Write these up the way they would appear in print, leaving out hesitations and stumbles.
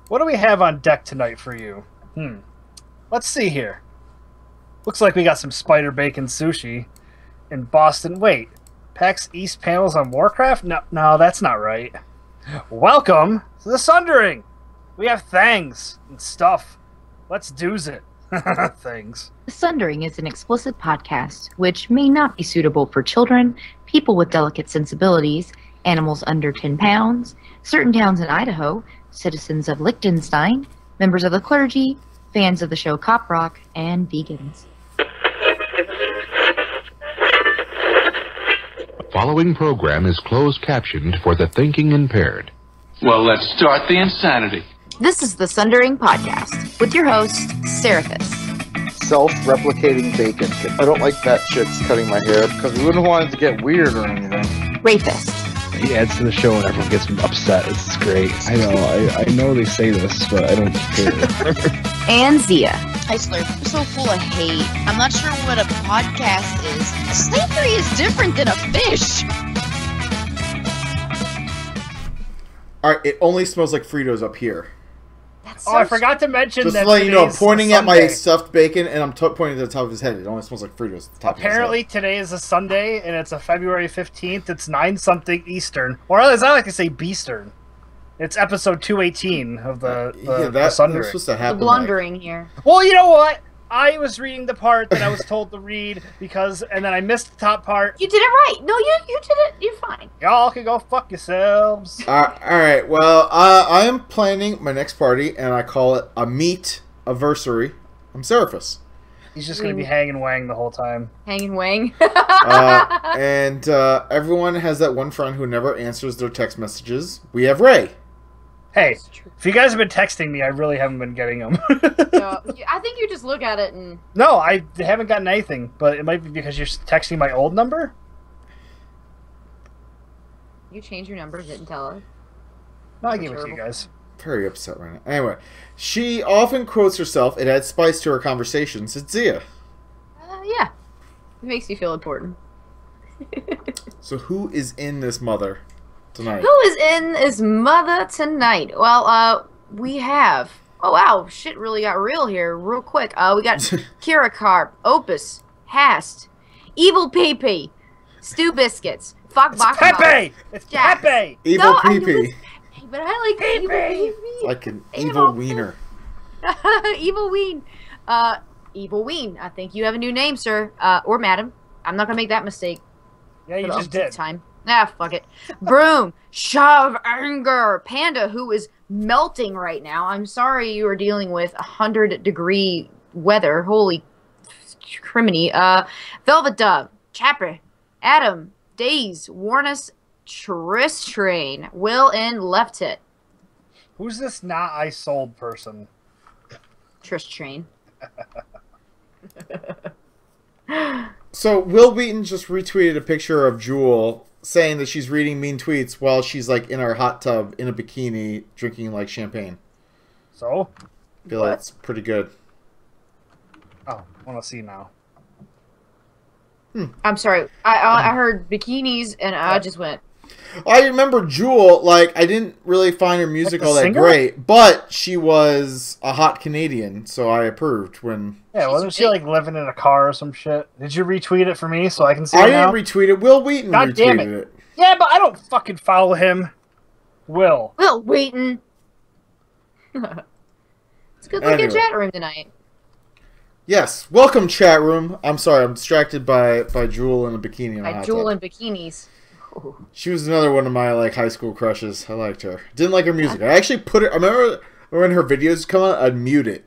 What do we have on deck tonight for you? Let's see here. Looks like we got some spider bacon sushi in Boston. Wait, PAX East panels on Warcraft? No, that's not right. Welcome to the Sundering. We have things and stuff. Let's do's it. Things. The Sundering is an explicit podcast which may not be suitable for children, people with delicate sensibilities, animals under 10 pounds, certain towns in Idaho, citizens of Liechtenstein, members of the clergy, fans of the show Cop Rock, and vegans. The following program is closed captioned for the thinking impaired. Well, let's start the insanity. This is the Sundering Podcast with your host, Seraphis. Self-replicating bacon. I don't like fat chicks cutting my hair because we wouldn't want it to get weird or anything. Rapist. He adds to the show and everyone gets upset. This is great. I know they say this, but I don't care. And Zia. Hi, Slurp. I'm so full of hate. I'm not sure what a podcast is. Slavery is different than a fish. Alright, it only smells like Fritos up here. I forgot to mention Just that to let you know, I'm today's pointing a at my Sunday. stuffed bacon and I'm pointing to the top of his head. It only smells like Fritos at the top Apparently of today is a Sunday and it's a February 15th. It's 9-something Eastern. Or as I like to say, Beastern. It's episode 218 of the that's Sundering. supposed to happen. Blundering here. Well, you know what? I was reading the part that I was told to read and then I missed the top part. You did it right. No, you did it. You're fine. Y'all can go fuck yourselves. Alright, well, I am planning my next party and I call it a meat-aversary. I'm Seraphis. He's just going to be hanging wang the whole time. Hanging wang. And everyone has that one friend who never answers their text messages. We have Ray. Hey, if you guys have been texting me, I really haven't been getting them. I think you just look at it and... No, I haven't gotten anything, but it might be because you're texting my old number? You changed your number, didn't tell us. No, I gave it to you guys. Very upset right now. Anyway, she often quotes herself. It adds spice to her conversations. It's Zia. Yeah. It makes you feel important. So who is in this mother tonight? Who is in this mother tonight? Well, we have... Oh, wow. Shit really got real here real quick. We got Kira Carp, Opus, Hast, Evil Peepee, Stew Biscuits, Fuck It's Pepe! It's Jack. Pepe! Evil I know Peepee. it's Pepe, but I like Evil Peepee. Like an Evil evil wiener. Evil Ween. Evil Ween. I think you have a new name, sir. Or madam. I'm not gonna make that mistake. Yeah, you for the just umpteenth did. time. Ah, fuck it. Broom. Shove Anger. Panda, who is melting right now. I'm sorry you are dealing with 100-degree weather. Holy criminy. Velvet Dove. Chapper. Adam. Daze. Warnus. Tristrain. Will and Left Hit. Who's this not I sold person? Tristrain. So Will Wheaton just retweeted a picture of Jewel saying that she's reading mean tweets while she's like in her hot tub in a bikini drinking like champagne. So? I feel like it's pretty good. Oh, I want to see now. I'm sorry. I heard bikinis and I just went. I remember Jewel, like, I didn't really find her music Like the all that singer? great, but she was a hot Canadian, so I approved when... Yeah, wasn't she like living in a car or some shit? Did you retweet it for me so I can see I it now? didn't retweet it. Will Wheaton God damn retweeted it. Yeah, but I don't fucking follow him. Will. Will Wheaton. It's good looking Anyway. chat room tonight. Yes, welcome chat room. I'm sorry, I'm distracted by Jewel in a bikini in a By hot Jewel tub. and bikinis. She was another one of my like high school crushes. I liked her. Didn't like her music. I actually put it. I remember when her videos come out, I'd mute it,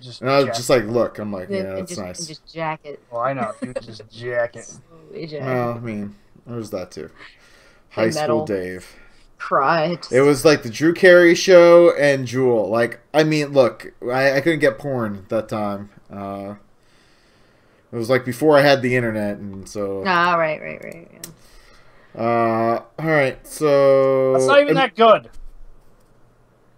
Just and I was jack- just like, "Look," I'm like, "Yeah, And that's just, nice." And just jack it. Well, I know. Dude, just jack it. Slowly jack Well, I it. mean, there's that too. High school metal. Dave. Cry. It was like the Drew Carey show and Jewel. Like, I mean, look, I couldn't get porn at that time. It was like before I had the internet, and so. Ah, right. Yeah. Alright, so... That's not even that good.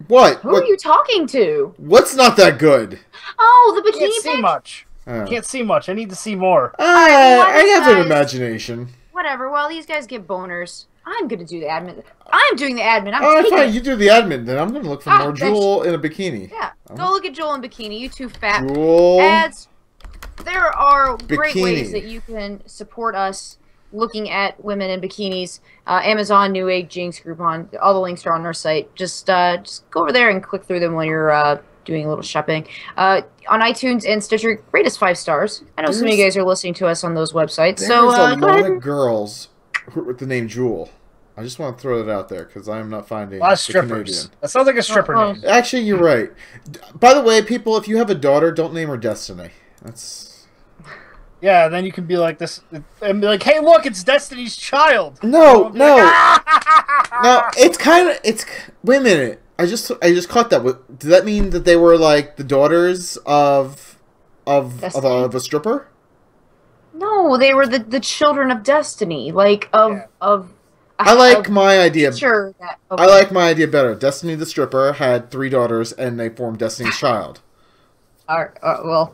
What? Who are you talking to? What's not that good? Oh, the Can't bikini see pic? much. Oh. Can't see much. I need to see more. well, why I have an guys- imagination. Whatever. While these guys get boners, I'm gonna do the admin. I'm doing the admin. I'm Alright, taking fine. it. You do the admin, then I'm gonna look for more Jewel in a bikini. Yeah. Go look at Joel in bikini. You two fat Jewel. ads. There are great Bikini. ways that you can support us looking at women in bikinis. Amazon, Newegg, Jinx, Groupon. All the links are on our site. Just go over there and click through them when you're doing a little shopping. On iTunes and Stitcher, rate us 5 stars. I know some of you guys are listening to us on those websites. There's So a go lot ahead. of girls with the name Jewel. I just want to throw that out there because I am not finding A lot of the strippers. Canadian. That sounds like a stripper Oh, name. Actually, you're right. By the way, people, if you have a daughter, don't name her Destiny. That's Yeah, and then you can be like this and be like, "Hey, look, it's Destiny's Child." no. "Ah!" No, it's. Wait a minute. I just caught that. Did that mean that they were like the daughters of a stripper? No, they were the children of destiny, like of. I like my idea. Sure. I like my idea better. Destiny the stripper had 3 daughters, and they formed Destiny's Child. Well,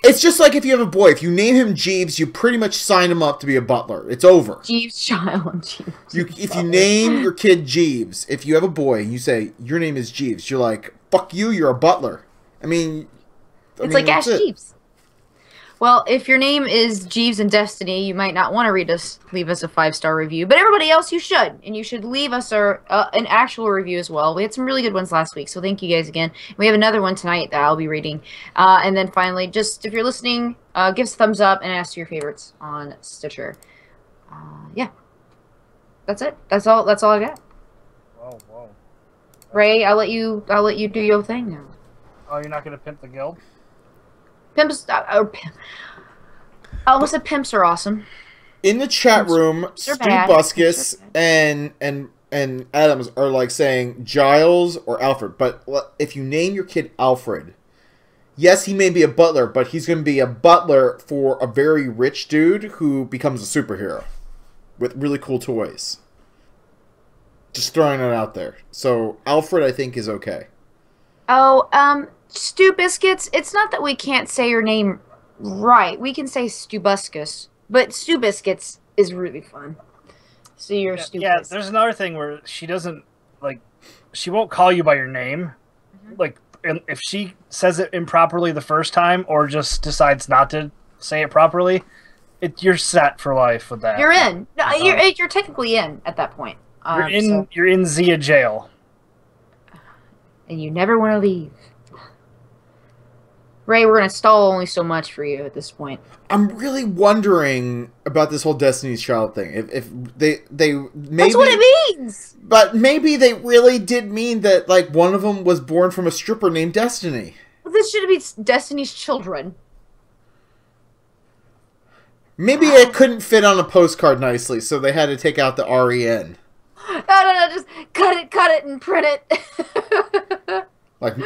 It's just like if you have a boy. If you name him Jeeves, you pretty much sign him up to be a butler. It's over. Jeeves child. If you name your kid Jeeves, if you have a boy and you say your name is Jeeves, you're like, fuck you, you're a butler. I mean, It's like Ash that's it. Jeeves. Well, if your name is Jeeves and Destiny, you might not want to leave us a 5-star review, but everybody else you should, and you should leave us an actual review as well. We had some really good ones last week, so thank you guys again. We have another one tonight that I'll be reading, and then finally, just if you're listening, give us a thumbs up and ask your favorites on Stitcher. Yeah, that's it. That's all I got. Whoa. Ray, I'll let you do your thing now. Oh, you're not gonna pimp the guild? Pimps, I almost said pimps are awesome. In the chat room, Stu bad. Buskus and Adams are like saying Giles or Alfred. But if you name your kid Alfred, yes, he may be a butler, but he's going to be a butler for a very rich dude who becomes a superhero with really cool toys. Just throwing it out there. So Alfred, I think, is okay. Oh, Stu Biscuits, it's not that we can't say your name right. We can say Stu Buskus, but Stu Biscuits is really fun. So you're Stu Yeah, Biscuits. there's another thing where she doesn't, like, she won't call you by your name. Like, and if she says it improperly the first time or just decides not to say it properly, you're set for life with that. You're in. No, you're technically in at that point. You're in Zia jail. And you never want to leave. Ray, we're going to stall only so much for you at this point. I'm really wondering about this whole Destiny's Child thing. If they maybe That's what it means! But maybe they really did mean that, like, one of them was born from a stripper named Destiny. Well, this should be Destiny's Children. Maybe it couldn't fit on a postcard nicely, so they had to take out the REN. No, just cut it, and print it. Like,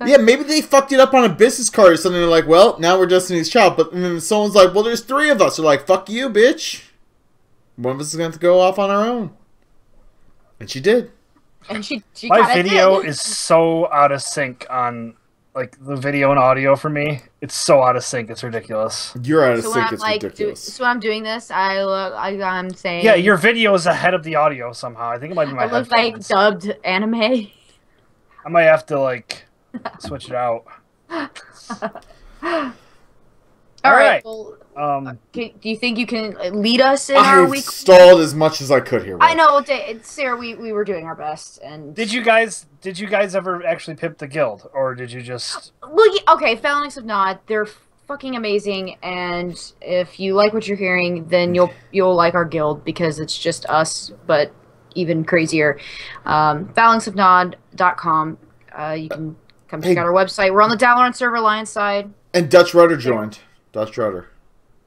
yeah, maybe they fucked it up on a business card or something. They're like, well, now we're Destiny's Child. But and then someone's like, well, there's 3 of us. They're like, fuck you, bitch. One of us is going to have to go off on our own. And she did. And she My kinda video did. is so out of sync on, like, the video and audio for me. It's so out of sync, it's ridiculous. You're out of So when sync. I'm It's like, ridiculous. so when I'm doing this, I'm saying, Yeah, your video is ahead of the audio somehow. I think it might be my I look like headphones. dubbed anime. I might have to, like, switch it out. All right. right. Well, Do do you think you can lead us in our I week? stalled as much as I could here. I Rick. know, Sarah. We were doing our best, and Did you guys ever actually pimp the guild, or did you just? well, yeah, okay. Phalanx of Nod, they're fucking amazing, and if you like what you're hearing, then you'll like our guild because it's just us, but even crazier. Phalanxofnod.com. You can come check out our website. We're on the Dalaran server, Alliance side. And Dutch Rudder joined. Dutch Rudder.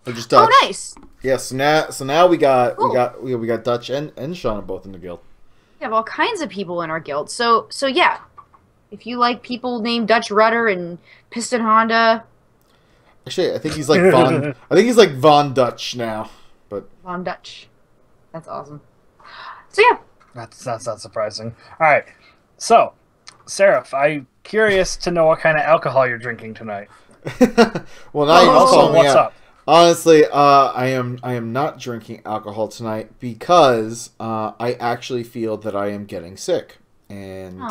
Or just Dutch. Oh, nice. Yeah, so now we got Cool. we got Dutch and Shauna both in the guild. We have all kinds of people in our guild. So yeah, if you like people named Dutch Rudder and Piston Honda, Actually, I think he's like Von. I think he's like Von Dutch now. But Von Dutch, that's awesome. So yeah, That's not surprising. All right, so Seraph, I'm curious to know what kind of alcohol you're drinking tonight. well, now you Oh, just called me what's out. Honestly, I am not drinking alcohol tonight because I actually feel that I am getting sick, and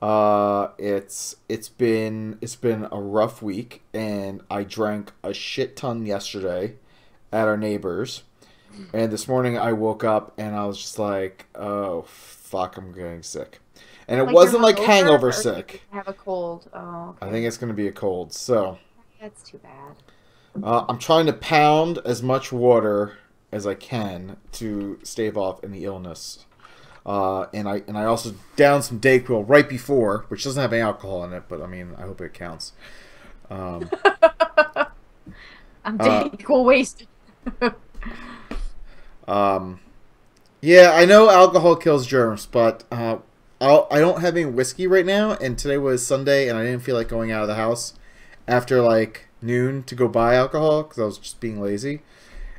it's been a rough week, and I drank a shit ton yesterday at our neighbors, and this morning I woke up and I was just like, oh fuck, I'm getting sick, and it wasn't like hangover sick. Have a cold. Oh, okay. I think it's gonna be a cold, so That's too bad. I'm trying to pound as much water as I can to stave off any illness. And I also downed some Dayquil right before, which doesn't have any alcohol in it, but I mean, I hope it counts. I'm Dayquil wasted. Yeah, I know alcohol kills germs, but I don't have any whiskey right now, and today was Sunday, and I didn't feel like going out of the house after like noon to go buy alcohol because I was just being lazy.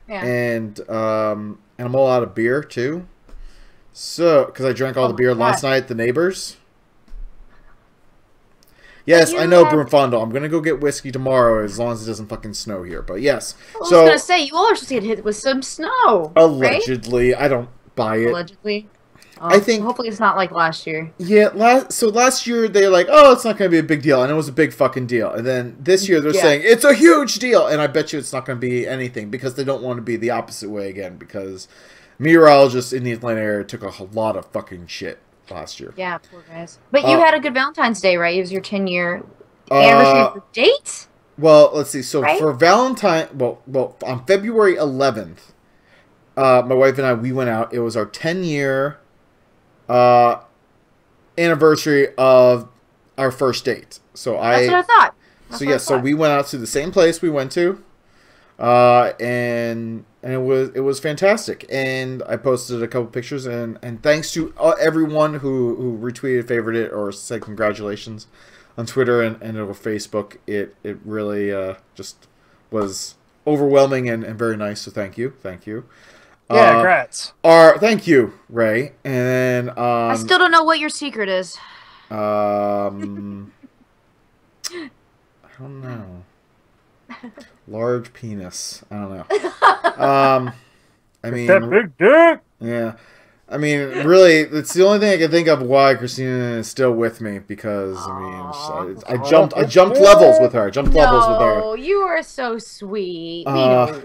Yeah. And I'm all out of beer too. So, because I drank all the beer last night at the neighbors. Yes, I know, Broomfondle. I'm gonna go get whiskey tomorrow as long as it doesn't fucking snow here. But yes, I was gonna say you all are supposed to get hit with some snow. Allegedly, right? I don't buy it. Allegedly. I think hopefully it's not like last year. Yeah, last year they're like, oh, it's not going to be a big deal, and it was a big fucking deal. And then this year they're saying it's a huge deal, and I bet you it's not going to be anything because they don't want to be the opposite way again. Because meteorologists in the Atlanta area took a lot of fucking shit last year. Yeah, poor guys. But you had a good Valentine's Day, right? It was your 10-year anniversary of the date. Well, let's see. So for Valentine, well, on February 11th, my wife and I we went out. It was our 10-year. Anniversary of our first date. So that's what I thought. So we went out to the same place we went to, and it was fantastic. And I posted a couple pictures, and thanks to everyone who retweeted, favored it, or said congratulations on Twitter and over Facebook. It really just was overwhelming and very nice. So thank you. Yeah, congrats. Thank you, Ray. And then I still don't know what your secret is. I don't know. Large penis. I don't know. I mean, that big dick. Yeah. I mean, really, it's the only thing I can think of why Christina is still with me because I mean, I jumped levels with her. No, you are so sweet. We know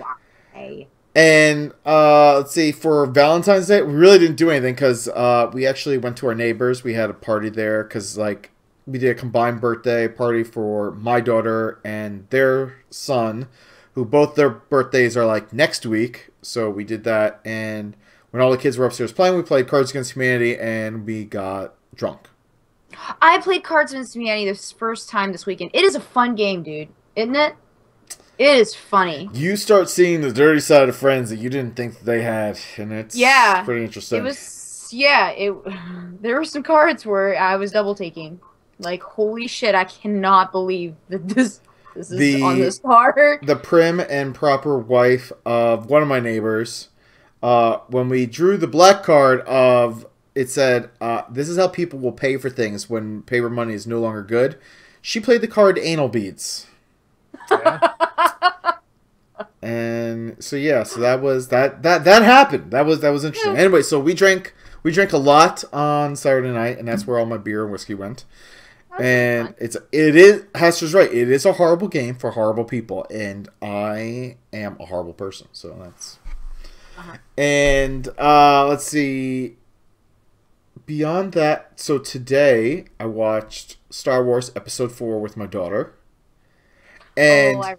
why. And let's see, for Valentine's Day, we really didn't do anything because we actually went to our neighbors. We had a party there because like we did a combined birthday party for my daughter and their son, who both their birthdays are like next week. So we did that, and when all the kids were upstairs playing, we played Cards Against Humanity, and we got drunk. I played Cards Against Humanity this first time this weekend. It is a fun game, dude, isn't it? It is funny. You start seeing the dirty side of friends that you didn't think that they had, and it's pretty interesting. It was, there were some cards where I was double taking. Like, holy shit, I cannot believe that this is on this card. The prim and proper wife of one of my neighbors, when we drew the black card of, it said, this is how people will pay for things when paper money is no longer good. She played the card anal beads. Yeah. And so that was that happened. That was interesting. Anyway, so we drank a lot on Saturday night, and that's where all my beer and whiskey went. And it is Hester's right. It is a horrible game for horrible people, and I am a horrible person. So that's and let's see. Beyond that, so today I watched Star Wars Episode 4 with my daughter. And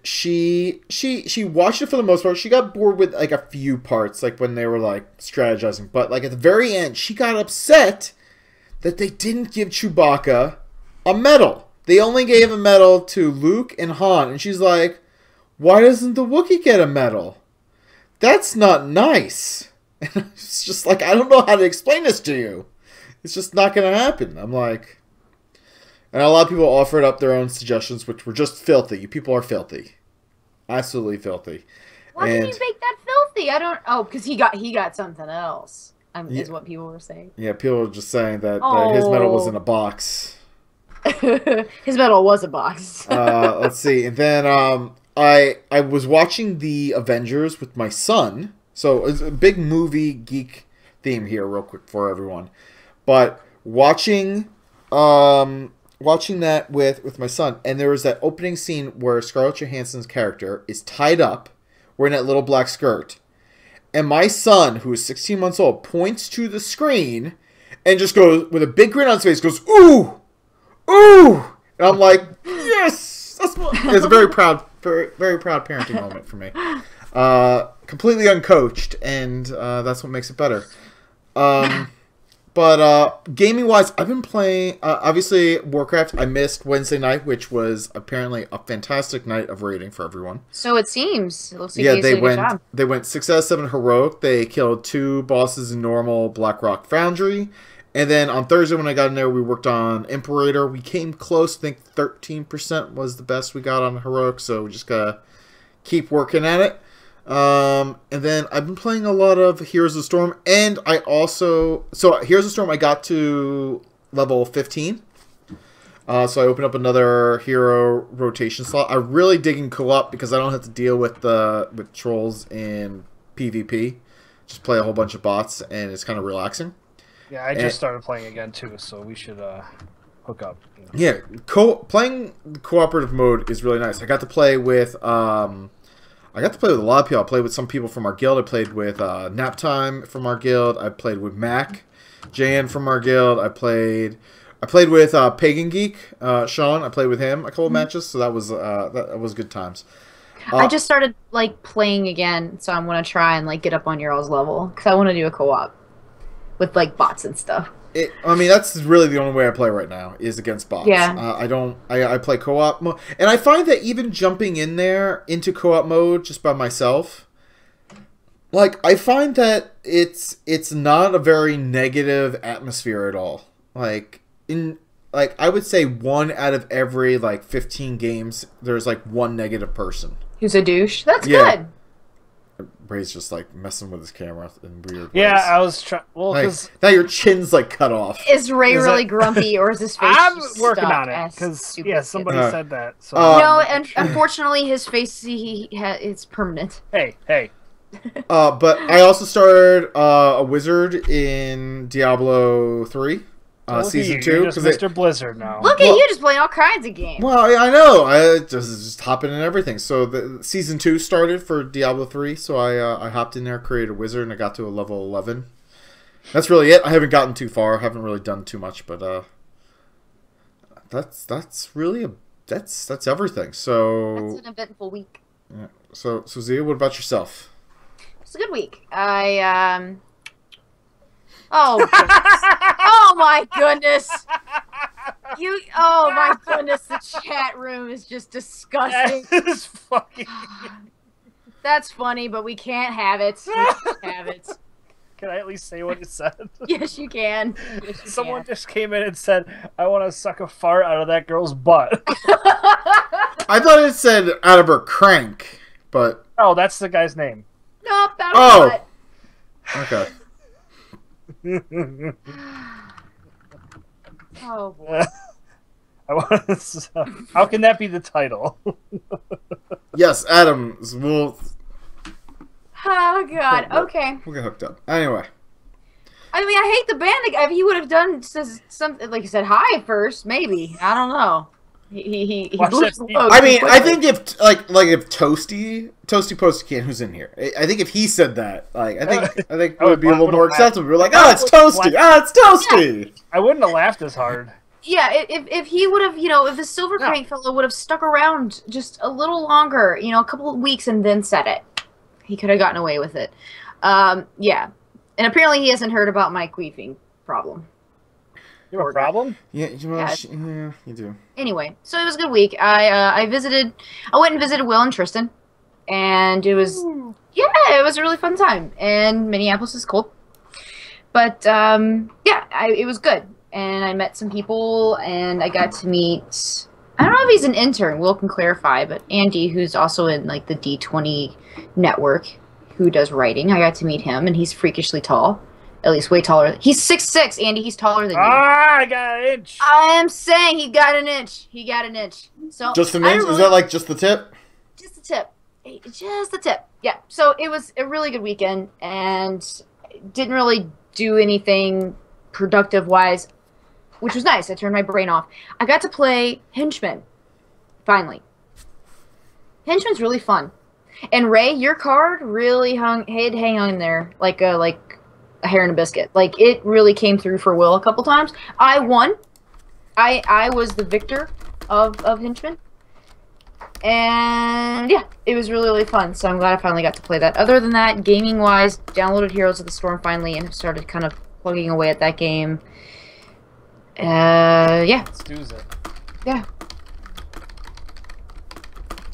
she watched it for the most part. She got bored with like a few parts, like when they were like strategizing. But like at the very end, she got upset that they didn't give Chewbacca a medal. They only gave a medal to Luke and Han, and she's like, "Why doesn't the Wookiee get a medal? That's not nice." And it's just like, I don't know how to explain this to you. It's just not going to happen. I'm like. And a lot of people offered up their own suggestions, which were just filthy. You people are filthy. Absolutely filthy. Why did you make that filthy? I don't... Oh, because he got something else, is what people were saying. Yeah, people were just saying that his medal was in a box. His medal was a box. Let's see. And then I was watching the Avengers with my son. So it's a big movie geek theme here, real quick for everyone. But watching that with my son, and there was that opening scene where Scarlett Johansson's character is tied up, wearing that little black skirt, and my son, who is 16 months old, points to the screen and just goes with a big grin on his face, goes "Ooh, ooh," and I'm like, "Yes!" It's a very proud parenting moment for me. Completely uncoached, and that's what makes it better. But gaming-wise, I've been playing, obviously, Warcraft. I missed Wednesday night, which was apparently a fantastic night of raiding for everyone. So it seems. It looks like you did a good job. They went 6 out of 7 heroic. They killed 2 bosses in normal Blackrock Foundry. And then on Thursday when I got in there, we worked on Imperator. We came close. I think 13% was the best we got on heroic, so we just gotta keep working at it. And then I've been playing a lot of Heroes of the Storm, and I also... So, Heroes of the Storm, I got to level 15. So I opened up another hero rotation slot. I'm really digging co-op because I don't have to deal with trolls in PvP. Just play a whole bunch of bots, and it's kind of relaxing. Yeah, I just started playing again, too, so we should hook up. Yeah, playing the cooperative mode is really nice. I got to play with... I got to play with a lot of people. I played with some people from our guild. I played with Naptime from our guild. I played with Mac, Jan from our guild. I played with Pagan Geek, Sean. I played with him a couple of matches, so that was good times. I just started like playing again, so I'm gonna try and like get up on your all's level because I want to do a co-op with like bots and stuff. I mean, that's really the only way I play right now is against bots. Yeah. I play co-op mode, and I find that even jumping in there into co-op mode just by myself, like I find that it's not a very negative atmosphere at all. Like I would say 1 out of every like 15 games, there's like 1 negative person who's a douche. That's good. Ray's just like messing with his camera in weird ways. Yeah, I was trying. Well, because now your chin's like cut off. Is Ray really grumpy, or is his face? I'm just working stuck on it because somebody kid? said that. So. No, and unfortunately, his face it's permanent. Hey. But I also started a wizard in Diablo 3. Season 2. You're just Mr. Blizzard now. Look at you just playing all kinds of games. Well, I know. I just hopping in everything. So the Season 2 started for Diablo 3, so I hopped in there, created a wizard, and I got to a level 11. That's really it. I haven't gotten too far. I haven't really done too much, but that's really that's everything. So that's an eventful week. Yeah. So Zia, what about yourself? It's a good week. Oh, oh my goodness! Oh my goodness! The chat room is just disgusting. That's fucking. That's funny, but we can't have it. We can't have it. Can I at least say what it said? Yes, you can. Yes, you Someone just came in and said, "I want to suck a fart out of that girl's butt." I thought it said out of her crank, but oh, that's the guy's name. Nope, that was not. Okay. Oh boy. How can that be the title? Yes, Adam. We'll Oh god. Okay. We'll get hooked up. Anyway. I mean, I hate the band. If he would have done something like you said, hi first, maybe. I don't know. He I mean, I think if like if Toasty Postican, who's in here, I think if he said that, like I think it would be a little more acceptable. We're like, oh, it's Toasty, it's Toasty. Yeah. I wouldn't have laughed as hard. Yeah, if he would have, if the Silver Crank fellow would have stuck around just a little longer, a couple of weeks and then said it, he could have gotten away with it. Yeah, and apparently he hasn't heard about my queefing problem. You have a problem? Yeah, you do. Anyway, so it was a good week. I went and visited Will and Tristan, and it was it was a really fun time. And Minneapolis is cool, but it was good. And I met some people, and I got to meet. I don't know if he's an intern. Will can clarify, but Andy, who's also in like the D20 network, who does writing, I got to meet him, and he's freakishly tall. At least way taller. He's 6'6", Andy. He's taller than you. Ah, I got an inch. I am saying he got an inch. He got an inch. So Just an I inch? really- Is that like just the tip? Just the tip. Just the tip. Yeah. So it was a really good weekend and didn't really do anything productive wise, which was nice. I turned my brain off. I got to play Henchman. Finally. Henchman's really fun. And Ray, your card really hang on there like a hair in a biscuit. Like it really came through for Will a couple times. I won. I was the victor of Henchman. And yeah, it was really, really fun. So I'm glad I finally got to play that. Other than that, gaming wise, downloaded Heroes of the Storm finally and have started kind of plugging away at that game. Yeah. Let's do it. Yeah.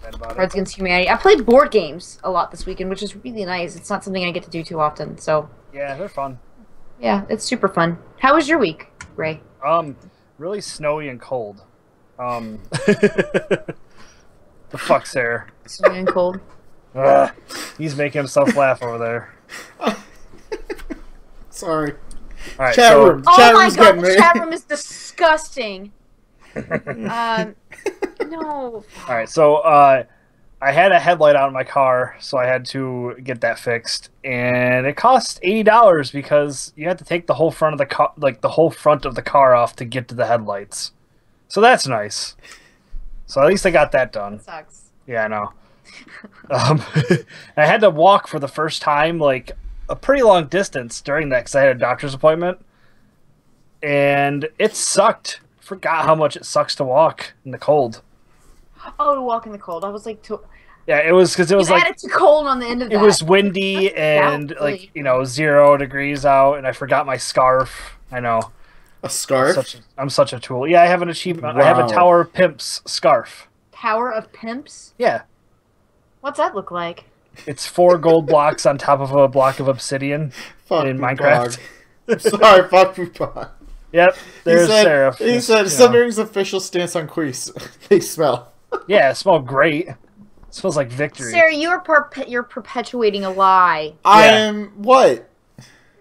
That about Cards it. Against Humanity. I played board games a lot this weekend, which is really nice. It's not something I get to do too often. So Yeah, they're fun. yeah, it's super fun. How was your week, Ray? Really snowy and cold. The fuck's there? Snowy and cold. Ugh, he's making himself laugh over there. Sorry. All right, Chat so room. Oh Chat my room's god, getting the me. chat room is disgusting. No. all right, so I had a headlight out in my car, so I had to get that fixed, and it cost $80 because you had to take the whole front of the car, like the whole front of the car off to get to the headlights. So that's nice. So at least I got that done. Sucks. Yeah, I know. I had to walk for the first time, like a pretty long distance during that because I had a doctor's appointment, and it sucked. Forgot how much it sucks to walk in the cold. Oh, to walk in the cold. I was like, Yeah, it was because it was you like added to cold on the end of that. it was windy and Doubtfully. like 0 degrees out, and I forgot my scarf. I know. A scarf? I'm such a tool. Yeah, I have an achievement. I have a Wow. Tower of Pimps scarf. Tower of Pimps. Yeah, What's that look like? it's 4 gold blocks on top of a block of obsidian Fuck in Poopog. Minecraft. I'm sorry, fuck Poopog. Yep, there's Seraph. He said, You know. Sundering's official stance on Queese. They smell. Yeah, it smells great. It smells like victory. Sarah, you're perpetuating a lie. I Yeah. am what?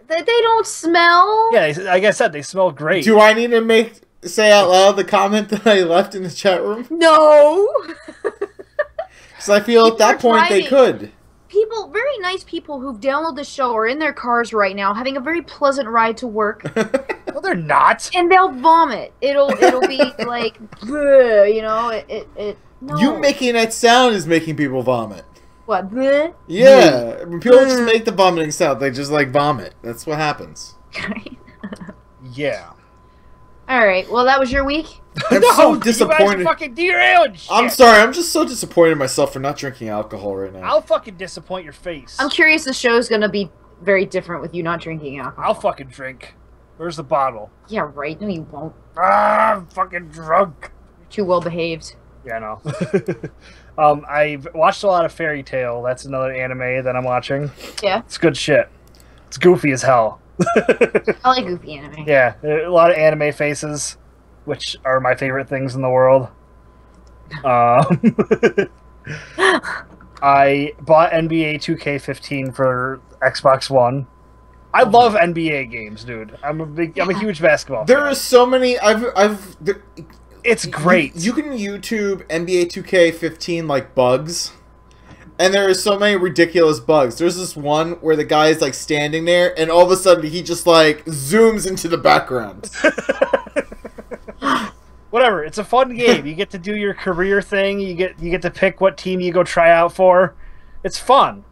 They don't smell. Yeah, like I said, they smell great. Do I need to say out loud the comment that I left in the chat room? No. Because I feel at that People are point they driving. could. People, very nice people who've downloaded the show are in their cars right now, having a very pleasant ride to work, No, they're not. and they'll vomit. It'll be like, bleh, you know, it. No. You making that sound is making people vomit. What? Bleh? Yeah, when people just make the vomiting sound, they just like vomit. That's what happens. Yeah. All right. Well, that was your week. I'm No, so You guys disappointed. are fucking derailing shit. I'm sorry, I'm just so disappointed in myself for not drinking alcohol right now. I'll fucking disappoint your face. I'm curious. The show's gonna be very different with you not drinking alcohol. I'll fucking drink. Where's the bottle? Yeah, right. No, you won't. Ah, I'm fucking drunk. You're too well behaved. Yeah, I know. I've watched a lot of Fairy Tail. That's another anime that I'm watching. Yeah, It's good shit. It's goofy as hell. I like goofy anime. Yeah, a lot of anime faces, which are my favorite things in the world. I bought NBA 2K15 for Xbox One. I love NBA games, dude. I'm a huge basketball There fan. are so many. It's great. You can YouTube NBA 2K15 like bugs, and there are so many ridiculous bugs. There's this one where the guy is like standing there, and all of a sudden he just like zooms into the background. Whatever. It's a fun game. You get to do your career thing. You get to pick what team you go try out for. It's fun.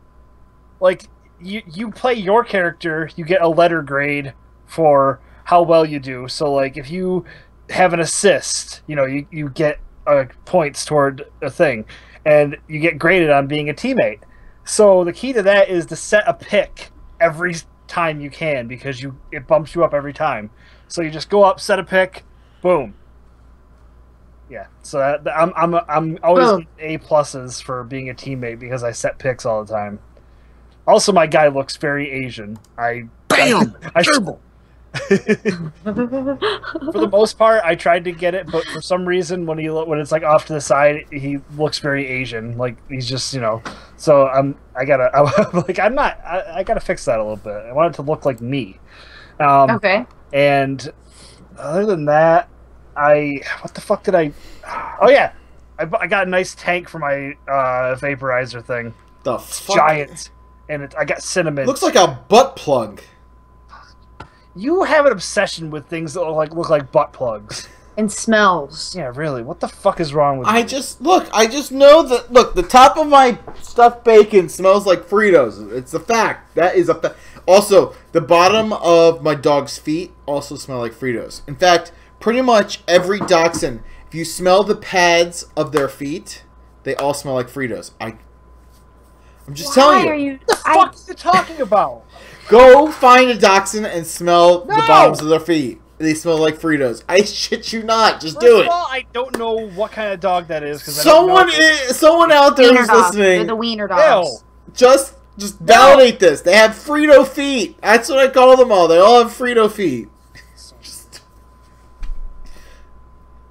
Like you play your character, you get a letter grade for how well you do. So like if you have an assist, you get points toward a thing, and you get graded on being a teammate. So the key to that is to set a pick every time you can, because it bumps you up every time. So you just go up, set a pick, boom. Yeah, so I'm always Boom. A pluses for being a teammate because I set picks all the time. Also, my guy looks very Asian. Bam! I, Gerbil! For the most part, I tried to get it, but for some reason, when it's like off to the side, he looks very Asian. Like he's just, So I gotta fix that a little bit. I want it to look like me. Okay. And other than that, what the fuck did I? Oh yeah, I got a nice tank for my vaporizer thing. The It's fuck? giant, and I got cinnamon. Looks like a butt plug. You have an obsession with things that look like butt plugs. And smells. Yeah, really. What the fuck is wrong with you? I just know that. Look, the top of my stuffed bacon smells like Fritos. It's a fact. That is a fact. Also, the bottom of my dog's feet also smell like Fritos. In fact, pretty much every dachshund, if you smell the pads of their feet, they all smell like Fritos. I'm just telling you. What the fuck are you talking about? Go find a dachshund and smell the No! bottoms of their feet. They smell like Fritos. I shit you not. Just First do of it. all, I don't know what kind of dog that is. Someone out there Wiener who's dogs. They're listening, the wiener dogs. just validate this. They have Frito feet. That's what I call them all. They all have Frito feet. Just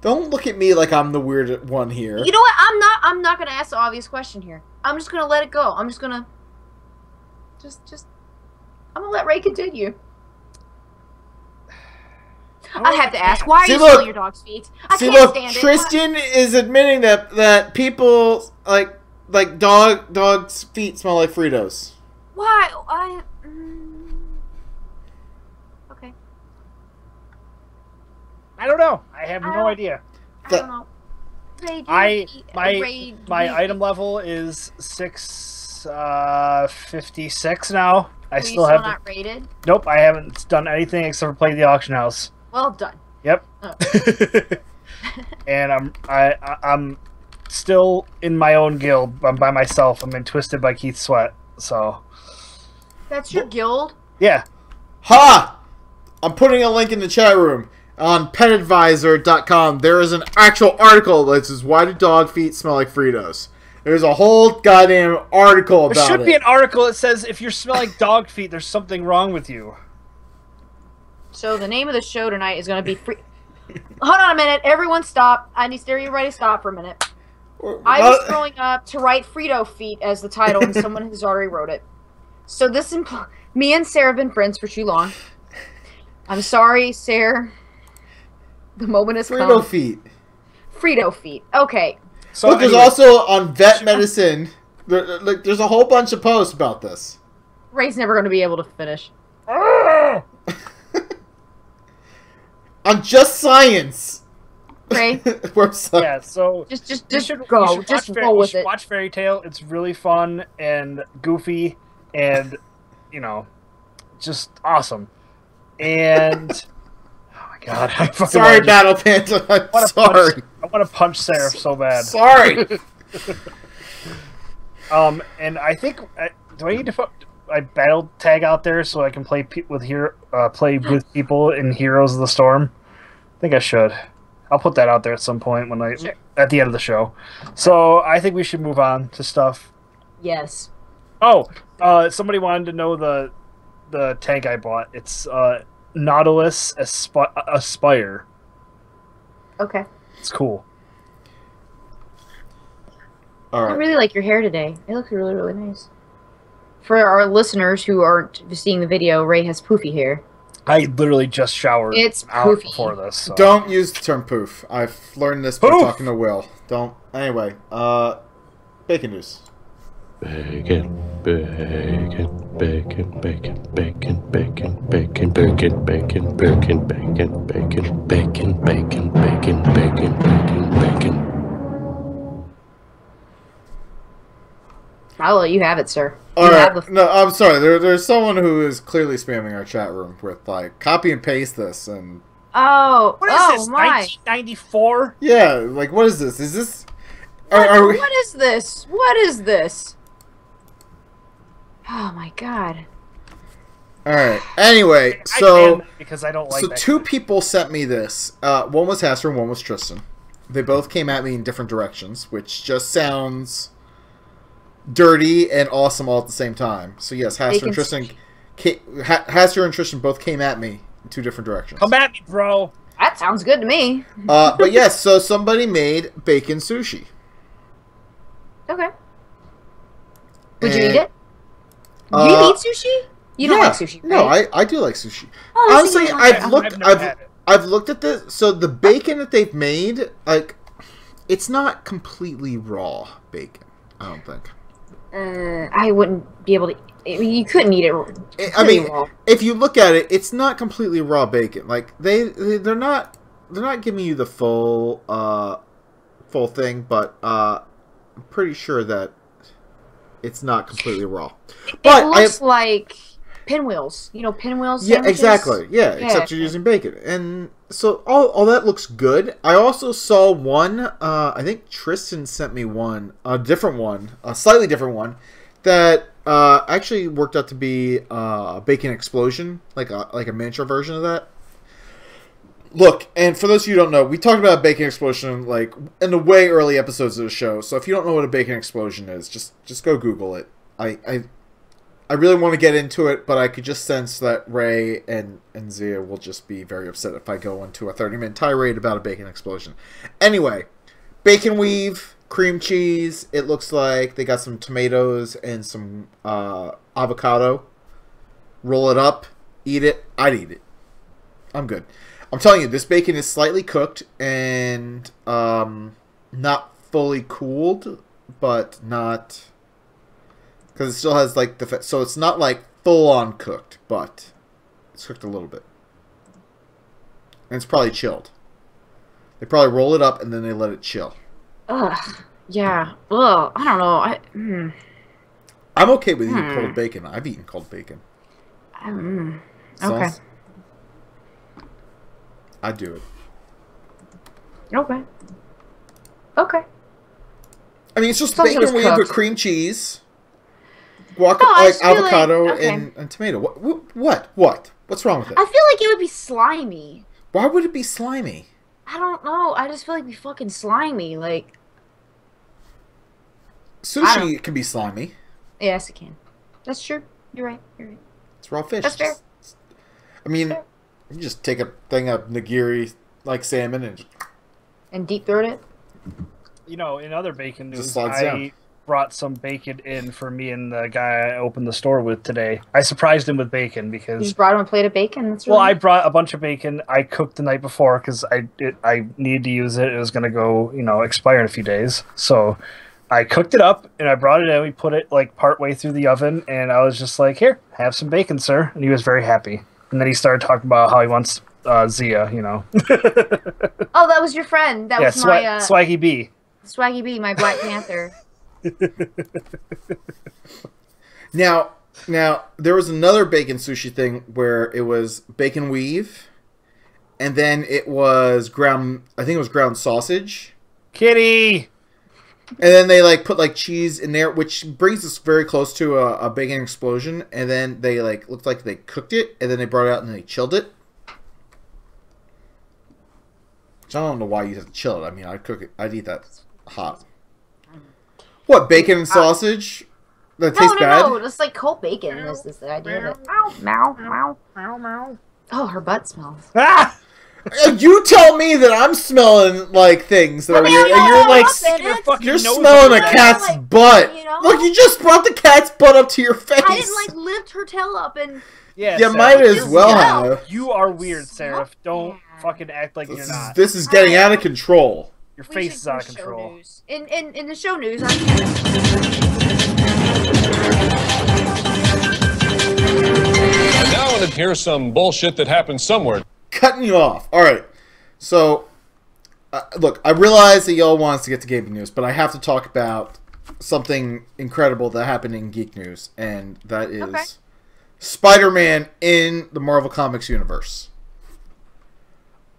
don't look at me like I'm the weird one here. You know what? I'm not gonna ask the obvious question here. I'm just gonna let it go. I'm just gonna I'm gonna let Ray continue. I have to ask, why are you smelling your dog's feet? I can't stand it. Tristan is admitting that people like dogs' feet smell like Fritos. Why? Okay. I don't know. I have no idea. I don't know. Ray, My item level is 656 now. I still haven't. Not rated? Nope, I haven't done anything except for play the auction house. Well done. Yep. Oh. And I'm still in my own guild. I'm by myself. I'm in Twisted by Keith Sweat. So. That's your guild? Yeah. Ha! I'm putting a link in the chat room. On petadvisor.com, there is an actual article that says, why do dog feet smell like Fritos? There's a whole goddamn article about it. There should be an article that says, if you're smelling dog feet, there's something wrong with you. So the name of the show tonight is going to be Free... Hold on a minute. Everyone stop. I need everybody to stop for a minute. I was scrolling up to write Frito feet as the title, and someone has already wrote it. So this me and Sarah have been friends for too long. I'm sorry, Sarah. The moment has come. Frito feet. Frito feet. Okay. So look, there's also on Vet Medicine. There's a whole bunch of posts about this. Ray's never going to be able to finish. On Just Science. Ray. Website. Yeah, so just go. Just roll with it. Watch Fairy Tail. It's really fun and goofy and, just awesome. And oh my god, I fucking sorry, Battle Panda. I'm sorry. I want to punch Sarah so bad. Sorry. And I think do I need to put a battle tag out there so I can play with people in Heroes of the Storm? I think I should. I'll put that out there at some point at the end of the show. So I think we should move on to stuff. Yes. Oh, somebody wanted to know the tank I bought. It's Nautilus Aspire. Okay. It's cool. All right. I really like your hair today. It looks really, really nice. For our listeners who aren't seeing the video, Ray has poofy hair. I literally just showered out poofy. before this. So. Don't use the term poof. I've learned this by talking to Will. Don't. Anyway, bacon news. Bacon, bacon, bacon, bacon, bacon, bacon, bacon, bacon, bacon, bacon, bacon, bacon, bacon, bacon, bacon, bacon, bacon, bacon. I'll let you have it, sir. All right. No, I'm sorry. There's someone who is clearly spamming our chat room with copy and paste this and. Oh. What is this? My. 1994? Yeah. What is this? Is this? What is this? What is this? Oh my god. All right. Anyway, because I don't like. So two people sent me this. One was Haster and one was Tristan. They both came at me in different directions, which just sounds dirty and awesome all at the same time. So yes, Haster and Tristan both came at me two different directions. Come at me, bro. That sounds good to me. But yes, so somebody made bacon sushi. Okay. Would you And- eat it? Do you eat sushi? You don't yeah. like sushi, right? No, I do like sushi. Oh, I was Honestly, thinking I've like- looked. never had it. I've looked at this. So the bacon that they've made, like, it's not completely raw bacon. I don't think. I wouldn't be able to. I mean, you couldn't eat it. I mean, raw. if you look at it, it's not completely raw bacon. Like they're not giving you the full thing, but I'm pretty sure that it's not completely raw. But it looks like pinwheels. You know, pinwheels. yeah, sandwiches? exactly. Yeah, except you're using bacon, and so all that looks good. I also saw one. I think Tristan sent me one, a different one, a slightly different one, that actually worked out to be a bacon explosion, like a miniature version of that. Look, and for those of you who don't know, we talked about bacon explosion like in the way early episodes of the show. So if you don't know what a bacon explosion is, just go Google it. I really want to get into it, but I could just sense that Ray and Zia will just be very upset if I go into a 30-minute tirade about a bacon explosion. Anyway, bacon weave, cream cheese. It looks like they got some tomatoes and some avocado. Roll it up, eat it. I'd eat it. I'm good. I'm telling you, this bacon is slightly cooked and not fully cooled, but not... Because it still has, like, the... So it's not, like, full-on cooked, but it's cooked a little bit. And it's probably chilled. They probably roll it up and then they let it chill. Ugh. Yeah. Ugh. I don't know. I'm okay with eating cold bacon. I've eaten cold bacon. Okay. I'd do it. Okay. Okay. I mean, it's just As long as bacon it's weave with cooked. cream cheese, guac, No, I like just feel like- avocado, okay. and tomato. What? What's wrong with it? I feel like it would be slimy. Why would it be slimy? I don't know. I just feel like it'd be fucking slimy. Like, Sushi can be slimy. yes, it can. That's true. You're right. You're right. It's raw fish. That's fair. I mean, you just take a thing of nigiri, like salmon, and just And deep throat it. You know, in other bacon Just news, slides I down. brought some bacon in for me and the guy I opened the store with today. I surprised him with bacon You because... just brought him a plate of bacon. That's really Well, I brought a bunch of bacon. I cooked the night before because I needed to use it. It was going to go, expire in a few days. So I cooked it up and I brought it in. We put it like part way through the oven, and I was just like, "Here, have some bacon, sir." And he was very happy. And then he started talking about how he wants Zia. Oh, that was your friend. That Yeah, was my Swaggy B. Swaggy B, my Black Panther. Now, there was another bacon sushi thing where it was bacon weave, and then it was ground. I think it was ground sausage, Kitty. and then they like put like cheese in there, which brings us very close to a bacon explosion. And then they like looked like they cooked it, and then they brought it out and they chilled it. Which I don't know why you have to chill it. I mean, I'd cook it. I'd eat that hot. What, bacon and sausage? That tastes bad? No. It's like cold bacon. Is the idea of it? Meow. Oh, her butt smells. Ah! You tell me that I'm smelling like things that are weird, and you're like you're smelling a cat's butt. Look, you just brought the cat's butt up to your face. I didn't like lift her tail up and. Yeah, You Sarah, might as well have. You are weird, Sarah. Don't fucking act like you're not. This is getting out of control. Your We face should is out of do show control. news. In the show news, And now I want to hear some bullshit that happened somewhere. Cutting you off. All right. So, look, I realize that y'all want us to get to gaming news, but I have to talk about something incredible that happened in geek news, and that is Spider-Man in the Marvel Comics universe.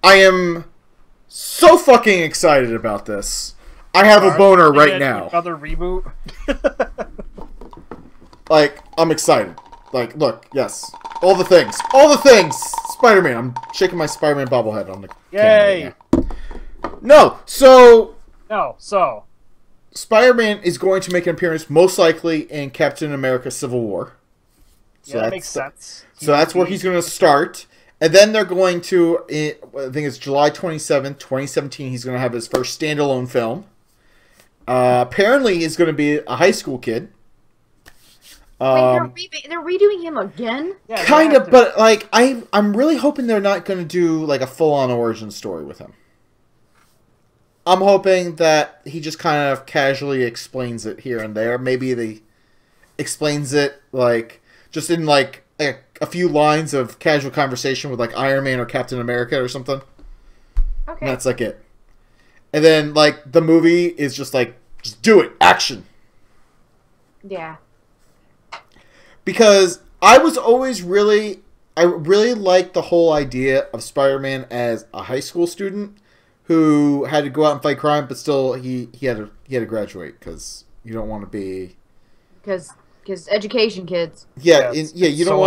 I am so fucking excited about this. I have a boner right now. Another reboot. Like, I'm excited. Like, look, yes. All the things. All the things! Spider-Man. I'm shaking my Spider-Man bobblehead on the Yay! camera right now. No, so... No, so... Spider-Man is going to make an appearance, most likely, in Captain America Civil War. So Yeah, that makes sense. So that's where he's going to start. And then they're going to, I think it's July 27th, 2017, he's going to have his first standalone film. Apparently, he's going to be a high school kid. Wait, they're redoing him again? Yeah, Kind of, but like I'm really hoping they're not going to do like a full-on origin story with him. I'm hoping that he just kind of casually explains it here and there. Maybe they explains it like just in like a few lines of casual conversation with like Iron Man or Captain America or something. Okay. And that's like it. And then like the movie is just like just do it, action. Yeah. Because I really liked the whole idea of Spider-Man as a high school student who had to go out and fight crime, but still he had to graduate because you don't want to be Because education, kids. yeah you don't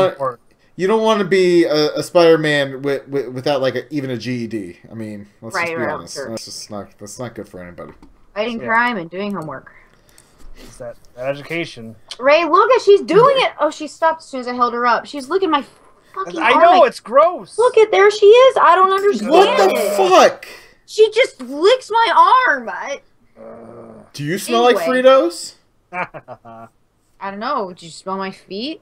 want to be a Spider-Man without like even a GED. I mean, let's just be honest. Sure. That's not good for anybody. Fighting crime and doing homework. It's that education. Ray, look at she's doing it. Oh, she stopped as soon as I held her up. She's looking at my fucking I arm, know, like, it's gross. look at there she is. I don't understand. What the fuck? She just licks my arm. Do you smell like Anyway. Fritos? I don't know. Did you smell my feet?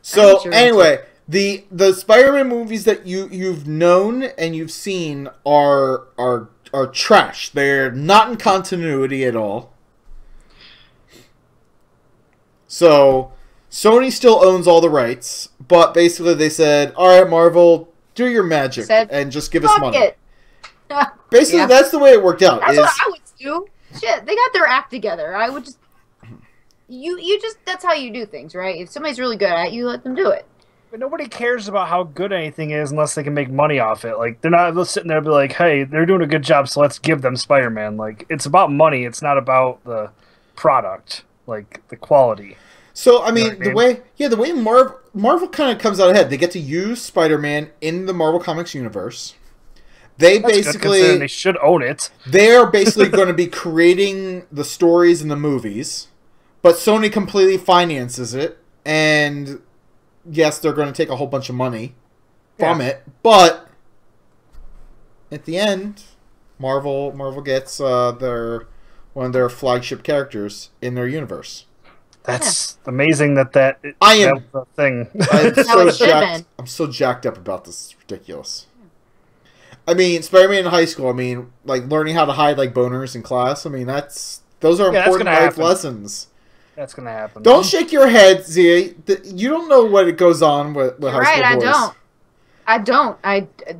So sure anyway, the Spider-Man movies that you've known and you've seen are trash. They're not in continuity at all. So Sony still owns all the rights, but basically they said, "All right, Marvel, do your magic and just give us Fuck money." it. Basically, Yeah. that's the way it worked out. That's is what I would do. Shit, they got their act together. I would just you just that's how you do things, right? If somebody's really good at it, you let them do it. But nobody cares about how good anything is unless they can make money off it. Like, they're not sitting there and be like, hey, they're doing a good job, so let's give them Spider-Man. Like, it's about money. It's not about the product, like, the quality. So, I mean, You know what I the way Marvel kind of comes out ahead. They get to use Spider-Man in the Marvel Comics universe. They That's good, basically... considering they should own it. They're basically going to be creating the stories in the movies, but Sony completely finances it, and yes, they're going to take a whole bunch of money from it, but at the end, Marvel gets one of their flagship characters in their universe. That's amazing that I am was a thing. I'm so jacked up about this. It's ridiculous. I mean, Spider-Man in high school. I mean, like learning how to hide like boners in class. I mean, those are important life lessons. That's gonna happen. Don't shake your head, Zia. You don't know what it goes on with high school boys. I don't.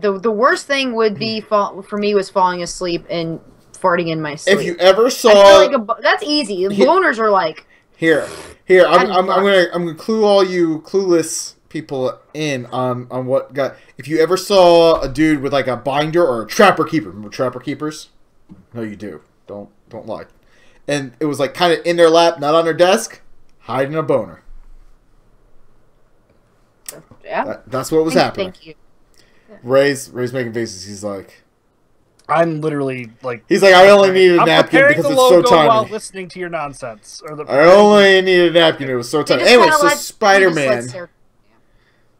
The worst thing would be for me was falling asleep and farting in my sleep. If you ever saw, I feel like that's easy. Boners are like here. I'm gonna clue all you clueless people in on what got. If you ever saw a dude with like a binder or a trapper keeper, remember trapper keepers? No, you do. Don't lie. And it was like kind of in their lap, not on their desk, hiding a boner. Yeah. That's what was happening. Thank you. Ray's making faces. He's like, I'm literally like. He's like, I only needed a napkin preparing because the it's so logo while tiny. listening to your nonsense. I only needed a napkin. It was so tiny. Anyway, so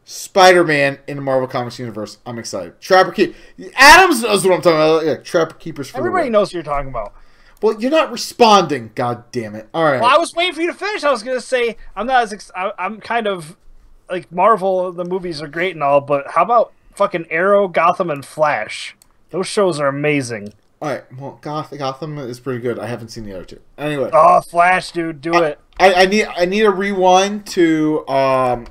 Spider-Man in the Marvel Comics universe. I'm excited. Trapper Keeper. Adams knows what I'm talking about. Yeah, Trapper Keepers for everybody knows what you're talking about. Well, you're not responding. God damn it! All right. Well, I was waiting for you to finish. I was gonna say I'm not as I'm kind of like Marvel. The movies are great and all, but how about fucking Arrow, Gotham, and Flash? Those shows are amazing. All right. Well, Gotham is pretty good. I haven't seen the other two. Anyway. Oh, Flash, dude, do it. I need a rewind to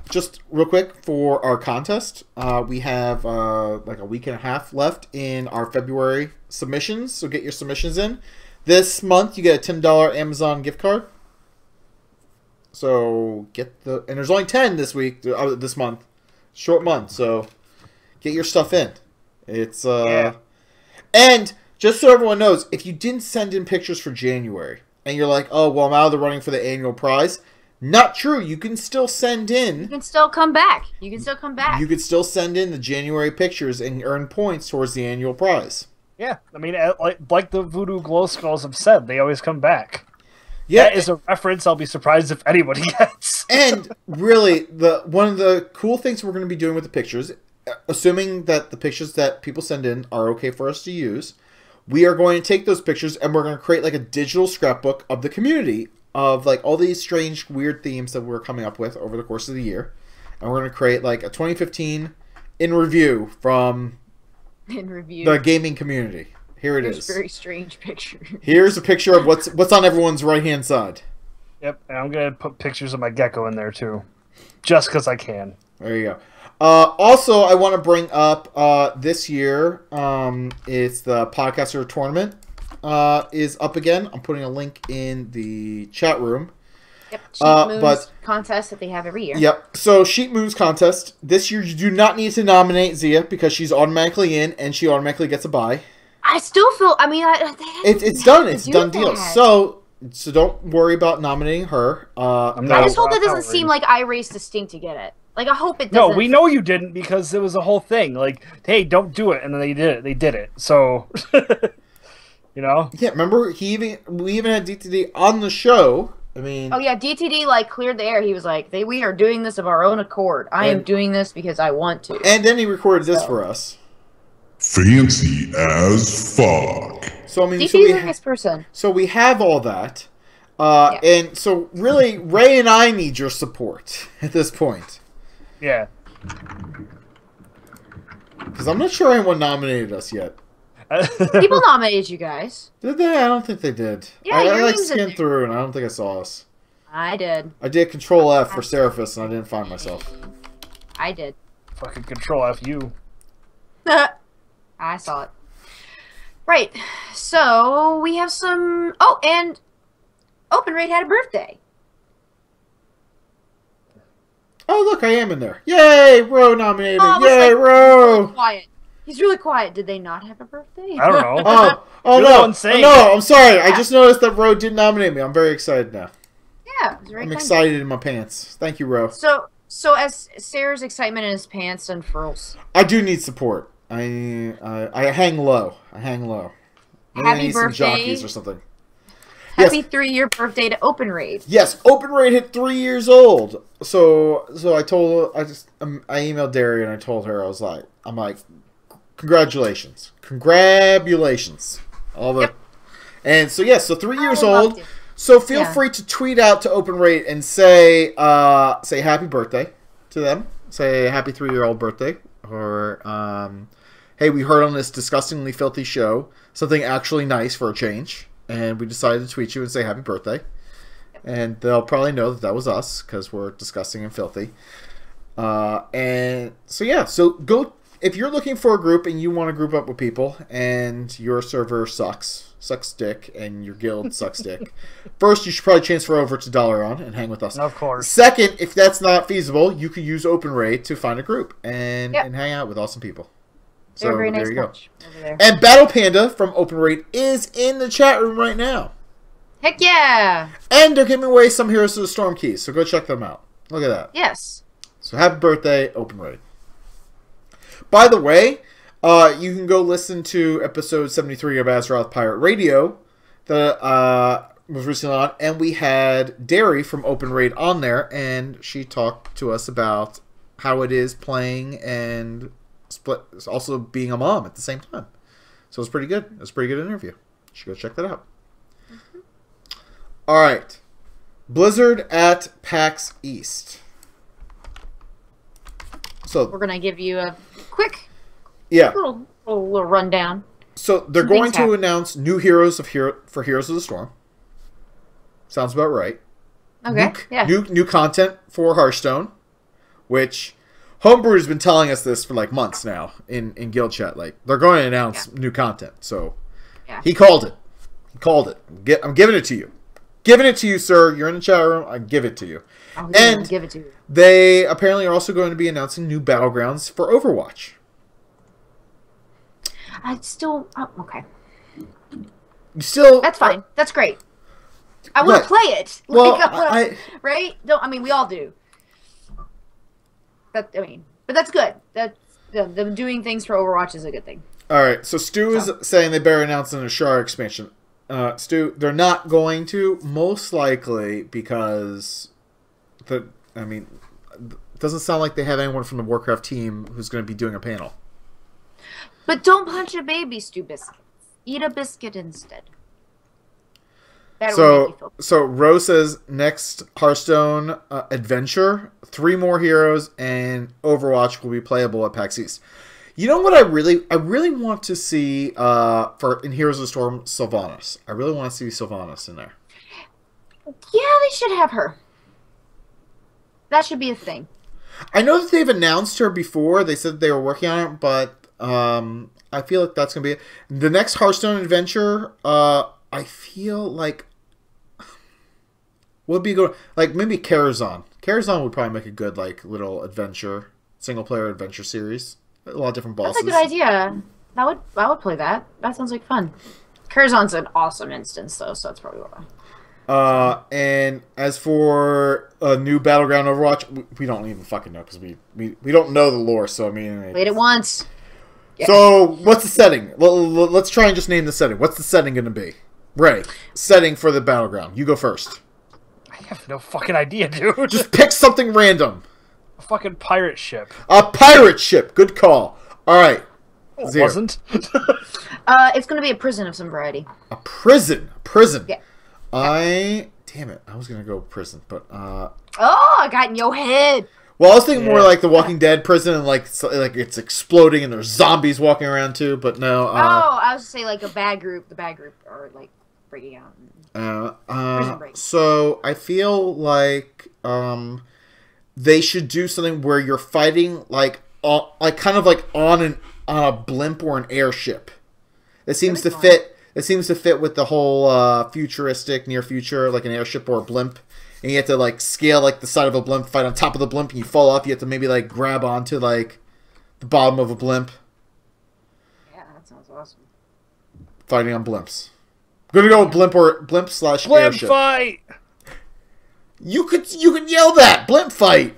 just real quick for our contest. We have like a week and a half left in our February submissions, so get your submissions in. This month you get a $10 Amazon gift card. So and there's only 10 this week, this month, short month. So get your stuff in. It's and just so everyone knows, if you didn't send in pictures for January. And you're like, oh, well, I'm out of the running for the annual prize. Not true. You can still send in. You can still come back. You can still send in the January pictures and earn points towards the annual prize. Yeah. I mean, like the Voodoo Glow Skulls have said, they always come back. Yeah, that is a reference I'll be surprised if anybody gets. And really, one of the cool things we're going to be doing with the pictures, assuming that the pictures that people send in are okay for us to use, we are going to take those pictures and we're going to create like a digital scrapbook of the community of like all these strange, weird themes that we're coming up with over the course of the year. And we're going to create like a 2015 in review from the gaming community. Here it is. Very strange picture. Here's a picture of what's on everyone's right-hand side. Yep, and I'm going to put pictures of my gecko in there too. Just because I can. There you go. Also, I want to bring up this year, it's the Podcaster Tournament is up again. I'm putting a link in the chat room. Yep, Sheep Moons contest that they have every year. Yep, so Sheep Moons contest. This year you do not need to nominate Zia because she's automatically in and she automatically gets a bye. I still feel, I mean, it's done. It's a done deal. So don't worry about nominating her. I just hope it doesn't seem like I raced a stink to get it. Like, I hope it doesn't. No, we know you didn't because it was a whole thing. Like, hey, don't do it. And then they did it. They did it. So, you know? Yeah, remember, we even had DTD on the show. I mean... Oh, yeah, DTD, like, cleared the air. He was like, we are doing this of our own accord. I am doing this because I want to. And then he recorded this for us. Fancy as fuck. So, I mean, DTD's a nice person. So we have all that. And so, really, Ray and I need your support at this point. Yeah. Because I'm not sure anyone nominated us yet. People nominated you guys. Did they? I don't think they did. Yeah, I like skimmed through and I don't think I saw us. I did. I did Control F for Seraphis and I didn't find myself. I did. Fucking Control F you. I saw it. Right. So we have some. Oh, and Open Raid had a birthday. Oh, look, I am in there. Yay, Ro nominated. Oh, yay, like, Ro. Really quiet. He's really quiet. Did they not have a birthday? I don't know. oh no. No, I'm sorry. Yeah. I just noticed that Ro did nominate me. I'm very excited now. Yeah, it was very I'm excited in my pants. Thank you, Ro. So as Sarah's excitement in his pants unfurls. I do need support. I hang low. Maybe Happy I need birthday. some jockeys or something. Happy 3-year birthday to Open Raid. Yes, Open Raid hit 3 years old. So I emailed Derry and I told her I'm like, congratulations, all the, and so yes, so 3 years old. So feel free to tweet out to Open Raid and say happy birthday to them. Say happy 3-year-old birthday, or hey, we heard on this disgustingly filthy show something actually nice for a change. And we decided to tweet you and say happy birthday. And they'll probably know that was us because we're disgusting and filthy. And so, yeah. So, go if you're looking for a group and you want to group up with people and your server sucks dick, and your guild sucks dick, first, you should probably transfer over to Dalaran and hang with us. Of course. Second, if that's not feasible, you could use Open Raid to find a group and hang out with awesome people. So very nice there you go. Over there. And Battle Panda from Open Raid is in the chat room right now. Heck yeah! And they're giving away some Heroes of the Storm keys, so go check them out. Look at that. Yes. So happy birthday, Open Raid. By the way, you can go listen to episode 73 of Azeroth Pirate Radio that was recently on, and we had Derry from Open Raid on there, and she talked to us about how it is playing and also being a mom at the same time. So it's pretty good. It was a pretty good interview. You should go check that out. Mm-hmm. All right. Blizzard at PAX East. So we're going to give you a quick little rundown. So they're going to announce new heroes for Heroes of the Storm. Sounds about right. Okay. New content for Hearthstone, which Homebrew's been telling us this for like months now in Guild Chat. Like, they're going to announce new content. So he called it. I'm giving it to you. Giving it to you, sir. You're in the chat room. I give it to you. And give it to you. They apparently are also going to be announcing new battlegrounds for Overwatch. Okay. That's fine. That's great. I want to play it. Well, right? We all do. But that's good. Them doing things for Overwatch is a good thing. All right. So Stu is saying they better announce an Ashara expansion. Stu, they're not going to, most likely because it doesn't sound like they have anyone from the Warcraft team who's going to be doing a panel. But don't punch a baby, Stu Biscuits. Eat a biscuit instead. That will make you feel So Rose says next Hearthstone adventure, 3 more heroes, and Overwatch will be playable at PAX East. You know what I really want to see in Heroes of the Storm, Sylvanas. I really want to see Sylvanas in there. Yeah, they should have her. That should be a thing. I know that they've announced her before. They said they were working on it, but I feel like that's going to be it. The next Hearthstone adventure, I feel like would be good. Like maybe Karazhan. Karazhan would probably make a good little adventure, single player adventure series. A lot of different bosses. That's a good idea. I would play that. That sounds like fun. Karazhan's an awesome instance though, so that's probably why. And as for a new Battleground Overwatch, we don't even fucking know because we don't know the lore. So I mean, played it once. Yeah. So what's the setting? Let's try and just name the setting. What's the setting going to be? Ray, setting for the Battleground. You go first. I have no fucking idea, dude. Just pick something random. A fucking pirate ship. A pirate ship. Good call. All right. It wasn't. It's going to be a prison of some variety. A prison. Yeah. Damn it. I was going to go prison, but Oh, I got in your head. Well, I was thinking more like the Walking Dead prison, and like it's exploding, and there's zombies walking around too. But no. I was to say like a bad group. The bad group are like breaking out. So I feel like they should do something where you're fighting kind of like on a blimp or an airship. It seems to fit. It seems to fit with the whole futuristic near future, like an airship or a blimp. And you have to scale the side of a blimp, fight on top of the blimp, and you fall off. You have to maybe grab onto the bottom of a blimp. Yeah, that sounds awesome. Fighting on blimps. I'm gonna go with blimp/airship. Blimp fight. You could yell that blimp fight.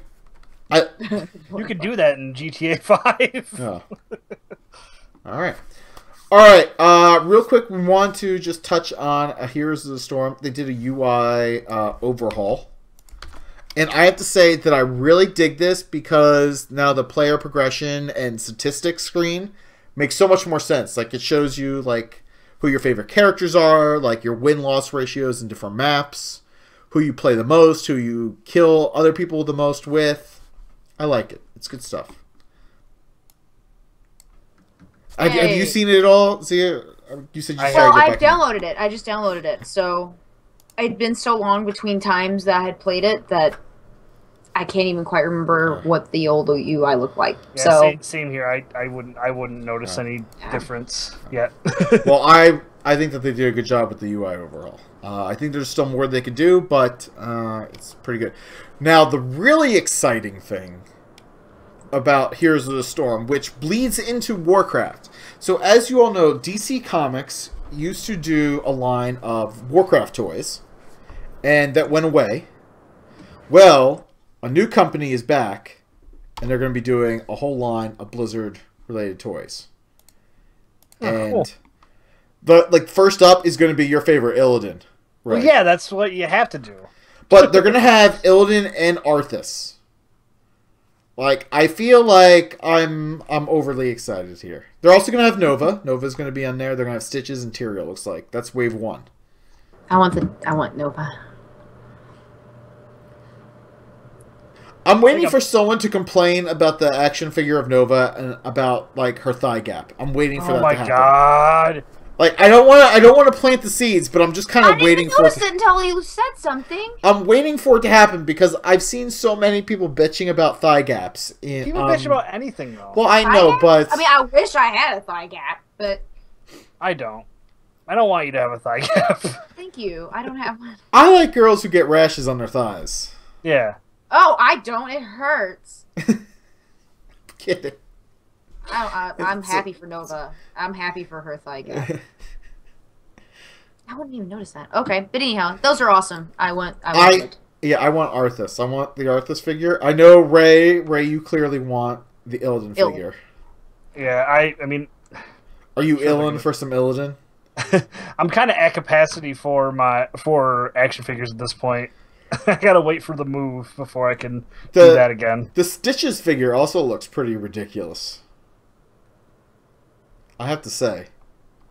You could do that in GTA 5. Oh. All right. Real quick, we want to just touch on Heroes of the Storm. They did a UI overhaul. And I have to say that I really dig this because now the player progression and statistics screen makes so much more sense. It shows you, who your favorite characters are, your win-loss ratios in different maps, who you play the most, who you kill other people the most with. I like it. It's good stuff. Have you seen it at all? Zia? You said I've downloaded it. I just downloaded it. So it'd been so long between times that I had played it that I can't even quite remember what the old UI looked like. Yeah, so same here. I wouldn't notice any difference yet. Well, I think that they did a good job with the UI overall. I think there's still more they could do, but it's pretty good. Now, the really exciting thing about Heroes of the Storm, which bleeds into Warcraft. So, as you all know, DC Comics used to do a line of Warcraft toys, and that went away. Well, a new company is back, and they're going to be doing a whole line of Blizzard-related toys. And the first up is going to be your favorite, Illidan. Right? Well, yeah, that's what you have to do. But they're going to have Illidan and Arthas. I feel like I'm overly excited here. They're also going to have Nova. Nova's going to be on there. They're going to have Stitches and Tyrael, looks like. That's wave 1. I want Nova. I'm waiting for someone to complain about the action figure of Nova and about her thigh gap. I'm waiting for that to happen. Oh my god. I don't want to plant the seeds, but I'm just kind of waiting for it. I didn't notice it until you said something. I'm waiting for it to happen because I've seen so many people bitching about thigh gaps. People bitch about anything, though. Well, I know, but I mean, I wish I had a thigh gap, but I don't. I don't want you to have a thigh gap. Thank you. I don't have one. I like girls who get rashes on their thighs. Yeah. Oh, I don't. It hurts. Kidding. I'm happy for Nova. I'm happy for her thigh gap. I wouldn't even notice that. Okay, but anyhow, those are awesome. I want Yeah, I want Arthas. I want the Arthas figure. I know Ray, you clearly want the Illidan figure. Yeah, I mean... Are you Illidan for some Illidan? I'm kind of at capacity for action figures at this point. I gotta wait for the move before I can do that again. The Stitches figure also looks pretty ridiculous. I have to say,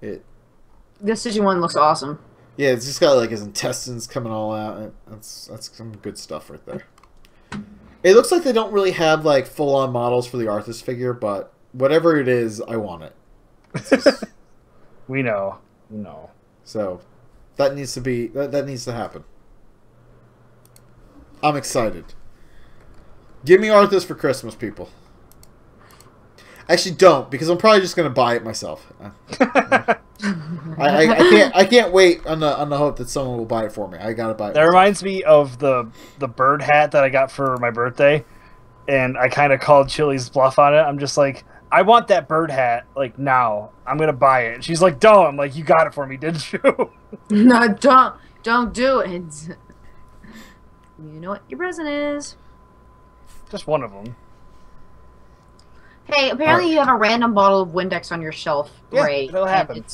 The Stitching one looks awesome. Yeah, it's just got like his intestines coming all out. That's some good stuff right there. It looks like they don't really have like full-on models for the Arthas figure, but whatever it is, I want it. We know. No. So that needs to be that needs to happen. I'm excited. Give me Arthas for Christmas, people. Actually, don't, because I'm probably just gonna buy it myself. I can't wait on the hope that someone will buy it for me. I gotta buy it. That reminds me of the bird hat that I got for my birthday, and I kind of called Chili's bluff on it. I'm just like, I want that bird hat like now. I'm gonna buy it. And she's like, don't. I'm like, you got it for me, didn't you? No, don't do it. You know what your present is. Just one of them. Hey, apparently you have a random bottle of Windex on your shelf, Ray. That'll happen.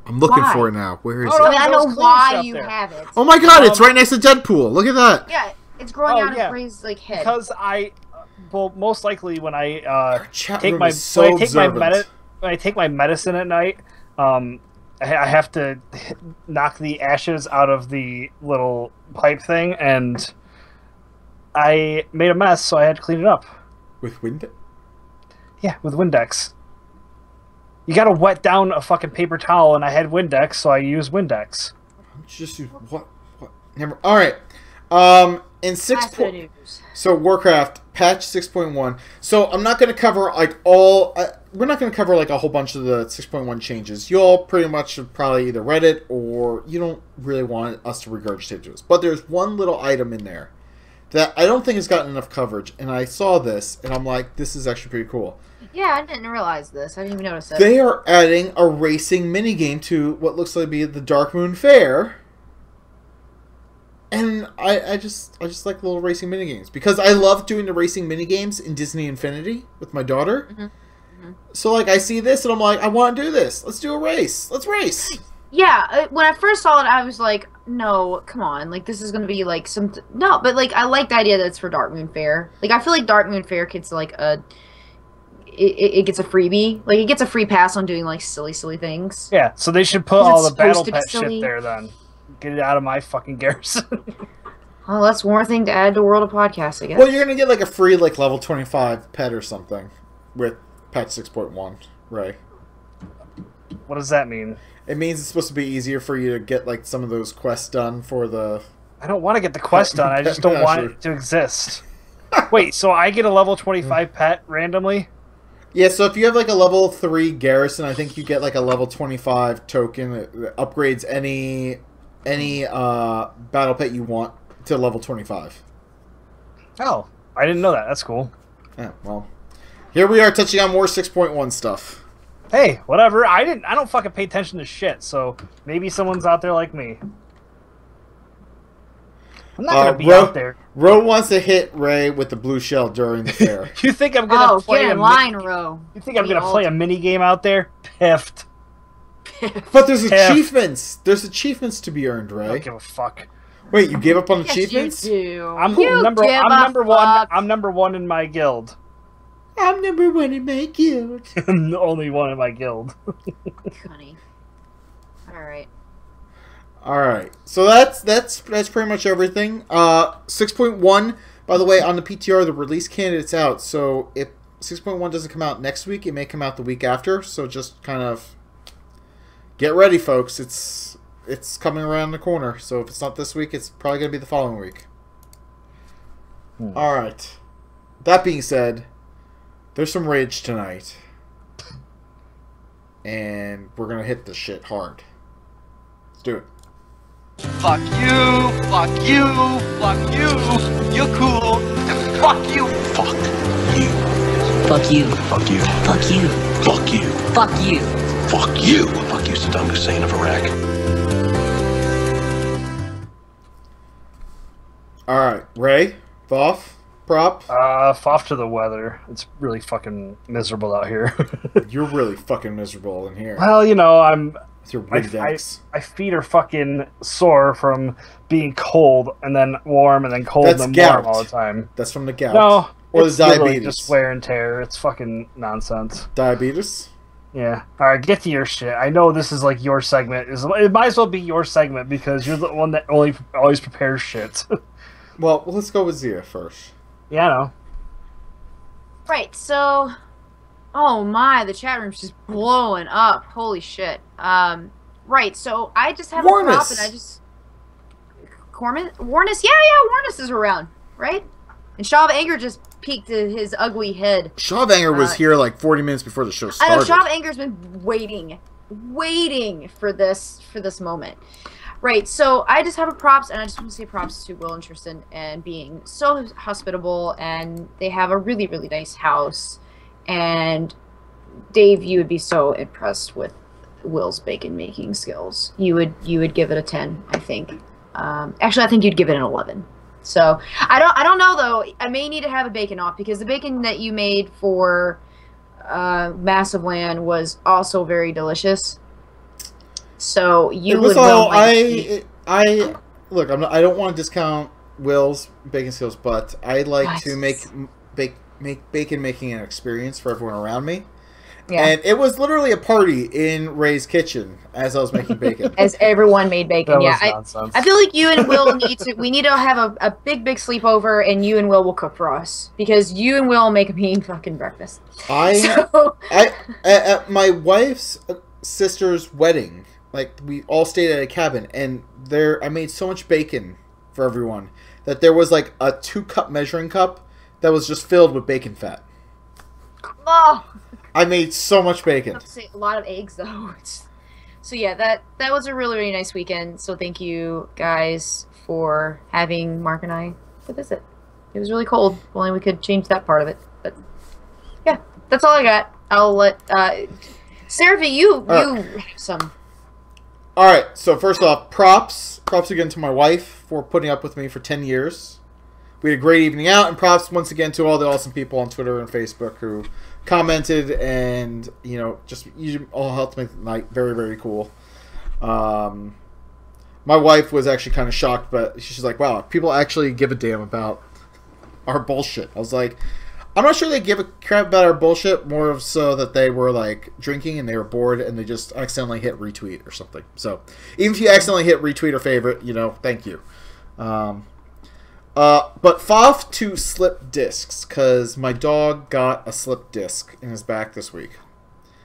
I'm looking Why? for it now. Where is I mean, it? I know why you have it. Oh my god, it's right next to Deadpool. Look at that. Yeah, it's growing out of Ray's like head. Because well, most likely when I take room my is so when I take my medicine at night, I have to knock the ashes out of the little pipe thing, and I made a mess, so I had to clean it up. With Windex? Yeah, with Windex. You gotta wet down a fucking paper towel, and I had Windex, so I used Windex. Just what? Never. All right. In 6. So Warcraft patch 6.1. So I'm not gonna cover like all. We're not gonna cover like a whole bunch of the 6.1 changes. You all pretty much have probably either read it or you don't really want us to regurgitate to us. But there's one little item in there that I don't think has gotten enough coverage, and I saw this, and I'm like, this is actually pretty cool. Yeah, I didn't realize this. I didn't even notice it. They are adding a racing minigame to what looks like to be the Darkmoon Faire. And I just like little racing minigames. Because I love doing the racing minigames in Disney Infinity with my daughter. So, like, I see this, and I'm like, I want to do this. Let's do a race. Let's race. Yeah, when I first saw it, I was like, no, come on. Like, this is going to be, like, some... No, but, like, I like the idea that it's for Darkmoon Faire. Like, I feel like Darkmoon Faire gets, like, it gets a freebie. Like, it gets a free pass on doing, like, silly things. Yeah, so they should put all the battle pet shit there, then. Get it out of my fucking garrison. Well, that's one more thing to add to World of Podcasts, I guess. Well, you're going to get, like, a free, like, level 25 pet or something with patch 6.1, Ray. What does that mean? It means it's supposed to be easier for you to get, like, some of those quests done for the... I don't want to get the quest done. I just don't want it to exist. Wait, so I get a level 25 pet randomly? Yeah, so if you have, like, a level 3 garrison, I think you get, like, a level 25 token that upgrades any battle pet you want to level 25. Oh, I didn't know that. That's cool. Yeah, well, here we are touching on more 6.1 stuff. Hey, whatever. I don't fucking pay attention to shit, so maybe someone's out there like me. I'm not gonna be out there. Ro wants to hit Ray with the blue shell during the fair. You think I'm gonna play get in line, Ro. You think I'm gonna play a mini game out there? Piffed. But there's achievements. There's achievements to be earned, Ray. I don't give a fuck. Wait, you gave up on Yes, achievements? you do. I'm You number give I'm a number one. fuck. I'm number one in my guild. I'm number one in my guild. I'm the only one in my guild. Funny. Alright. Alright. So that's pretty much everything. 6.1, by the way, on the PTR, the release candidate's out. So if 6.1 doesn't come out next week, it may come out the week after. So just kind of get ready, folks. It's coming around the corner. So if it's not this week, it's probably going to be the following week. Alright. That being said, there's some rage tonight. And we're going to hit this shit hard. Let's do it. Fuck you, fuck you, fuck you, you're cool, and fuck you. Fuck you. Fuck you. Fuck you. Fuck you. Fuck you. Fuck you. Fuck you. Fuck you, Saddam Hussein of Iraq. Alright, Ray, Voff, prop? Off to the weather. It's really fucking miserable out here. You're really fucking miserable in here. Well, you know, With your Windex. my feet are fucking sore from being cold and then warm and then cold That's and then gout. warm all the time. That's from the gout. No, Or it's the literally diabetes. just wear and tear. It's fucking nonsense. Diabetes? Yeah. All right, get to your shit. I know this is like your segment. It might as well be your segment because you're the one that always prepares shit. Well, let's go with Zia first. Yeah, I know. Right, so... Oh my, the chat room's just blowing up. Holy shit. Right, so I just have a prop Warnus. and I just... Warnus? Yeah, Warnus is around, right? And Shaw of Anger just peeked his ugly head. Shaw of Anger was here like 40 minutes before the show I started. know, Shaw of Anger's been waiting for this moment. Right, so I just have a props, and I just want to say props to Will and Tristan and being so hospitable, and they have a really, really nice house. And Dave, you would be so impressed with Will's bacon making skills. You would give it a 10, I think. Actually, I think you'd give it an 11. So I don't know though. I may need to have a bacon off because the bacon that you made for Massive Land was also very delicious. So you would. I look. I don't want to discount Will's bacon skills, but I like to make bacon making an experience for everyone around me. Yeah. And it was literally a party in Ray's kitchen as I was making bacon. As everyone made bacon. That Yeah, was nonsense. I feel like you and Will need to have a big sleepover, and you and Will will cook for us because you and Will make a mean fucking breakfast. At my wife's sister's wedding, like we all stayed at a cabin, and I made so much bacon for everyone that there was like a 2-cup measuring cup that was just filled with bacon fat. Oh, I made so much I bacon. have to say a lot of eggs though. So yeah, that was a really, really nice weekend. So thank you guys for having Mark and I to visit. It was really cold. If only we could change that part of it. But yeah, that's all I got. I'll let Seraphy, you have some. All right. So first off, props again to my wife for putting up with me for 10 years. We had a great evening out, and props once again to all the awesome people on Twitter and Facebook who commented and just you all helped make the night very, very cool. My wife was actually kind of shocked, but she's like, "Wow, people actually give a damn about our bullshit." I was like, "I'm not sure they give a crap about our bullshit. More so that they were like drinking and they were bored and they just accidentally hit retweet or something." So even if you accidentally hit retweet or favorite, thank you. But FOF to slip discs, because my dog got a slip disc in his back this week.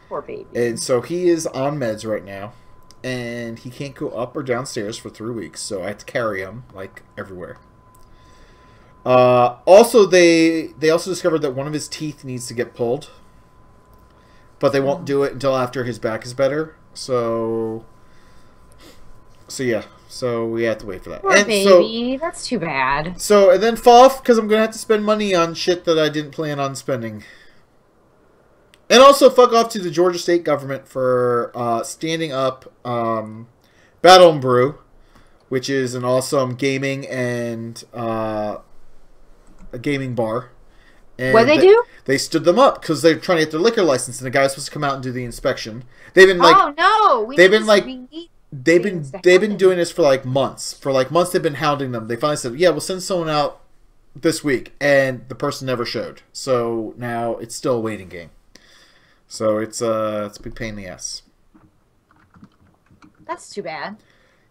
Poor baby. And so he is on meds right now, and he can't go up or downstairs for 3 weeks, so I have to carry him, like, everywhere. Also, they also discovered that one of his teeth needs to get pulled, but they won't do it until after his back is better, so yeah. So we have to wait for that. Poor baby. That's too bad. So, and then FOF, because I'm going to have to spend money on shit that I didn't plan on spending. And also, fuck off to the Georgia state government for standing up Battle and Brew, which is an awesome gaming and a gaming bar. And what they do? They stood them up because they're trying to get their liquor license, and the guy was supposed to come out and do the inspection. They've been like, oh no, they've been doing this for like months. For like months, they've been hounding them. They finally said, "Yeah, we'll send someone out this week," and the person never showed. So now it's still a waiting game. So it's a big pain in the ass. That's too bad.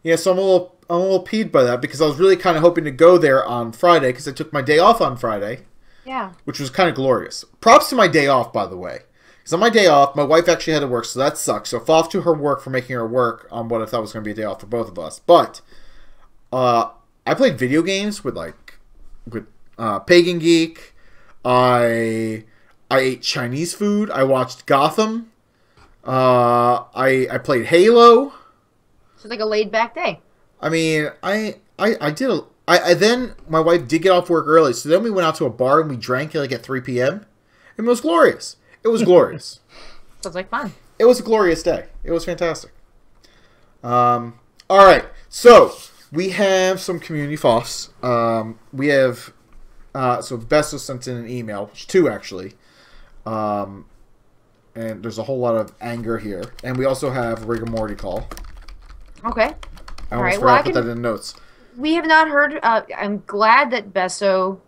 Yeah, so I'm a little peeved by that because I was really kind of hoping to go there on Friday because I took my day off on Friday. Yeah. Which was kind of glorious. Props to my day off, by the way. Because on my day off, my wife actually had to work, so that sucks. So off to her work for making her work on what I thought was going to be a day off for both of us. But I played video games with Pagan Geek. I ate Chinese food. I watched Gotham. I played Halo. So it's like a laid back day. I mean, then my wife did get off work early, so then we went out to a bar and we drank like at 3 p.m. and it was glorious. It was glorious. Sounds like fun. It was a glorious day. It was fantastic. All right, so we have some community FOFs. We have So Besto sent in an email, 2 actually. And there's a whole lot of anger here. And we also have Rigor Morty call. Okay. I almost forgot to put that in the notes. We have not heard. I'm glad that Besto.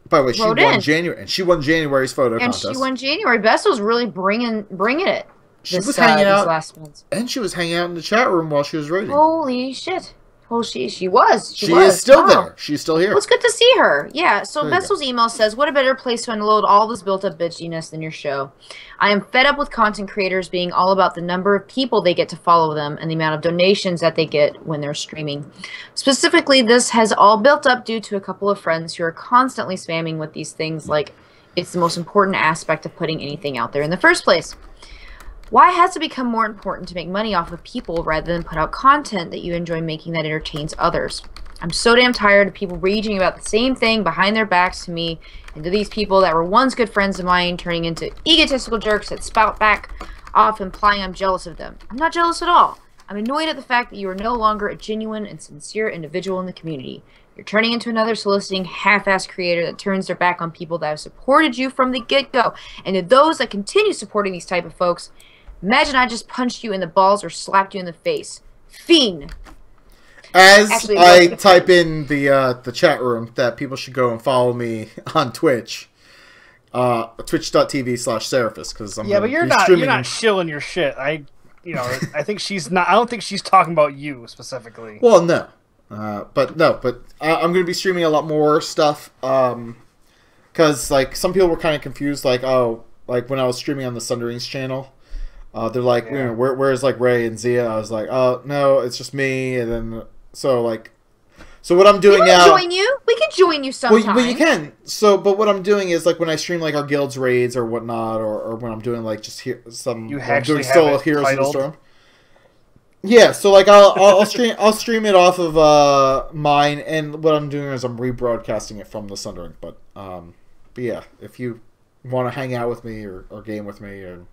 By the way, she won January, and she won January's photo contest. And she won January. Besto's really bringing it. She was hanging out, last month. And she was hanging out in the chat room while she was rating. Holy shit! Oh, she was. She is still there. She's still here. Well, it's good to see her. Yeah. So Besto's email says, "What a better place to unload all this built-up bitchiness than your show. I am fed up with content creators being all about the number of people they get to follow them and the amount of donations that they get when they're streaming. Specifically, this has all built up due to a couple of friends who are constantly spamming with these things like it's the most important aspect of putting anything out there in the first place. Why has it become more important to make money off of people rather than put out content that you enjoy making that entertains others? I'm so damn tired of people raging about the same thing behind their backs to me and to these people that were once good friends of mine turning into egotistical jerks that spout back off implying I'm jealous of them. I'm not jealous at all. I'm annoyed at the fact that you are no longer a genuine and sincere individual in the community. You're turning into another soliciting half-assed creator that turns their back on people that have supported you from the get-go. And to those that continue supporting these type of folks, imagine I just punched you in the balls or slapped you in the face. Fiend." As actually, I type in the chat room that people should go and follow me on Twitch, twitch.tv/Seraphis, because I'm but you're not shilling your shit. I think she's not. I don't think she's talking about you specifically. Well, no, but I'm going to be streaming a lot more stuff. Because like some people were kind of confused, like when I was streaming on the Sunderings channel. They're like, where's like Ray and Zia? I was like, oh no, it's just me. And then so what I'm doing now. Join you? We can join you sometime. Well, you can. But what I'm doing is like when I stream like our guild's raids or whatnot, or when I'm doing like just here I'm doing solo Heroes of the Storm. Yeah, so like I'll stream it off of mine, and what I'm doing is I'm rebroadcasting it from the Sundering. But yeah, if you want to hang out with me or game with me or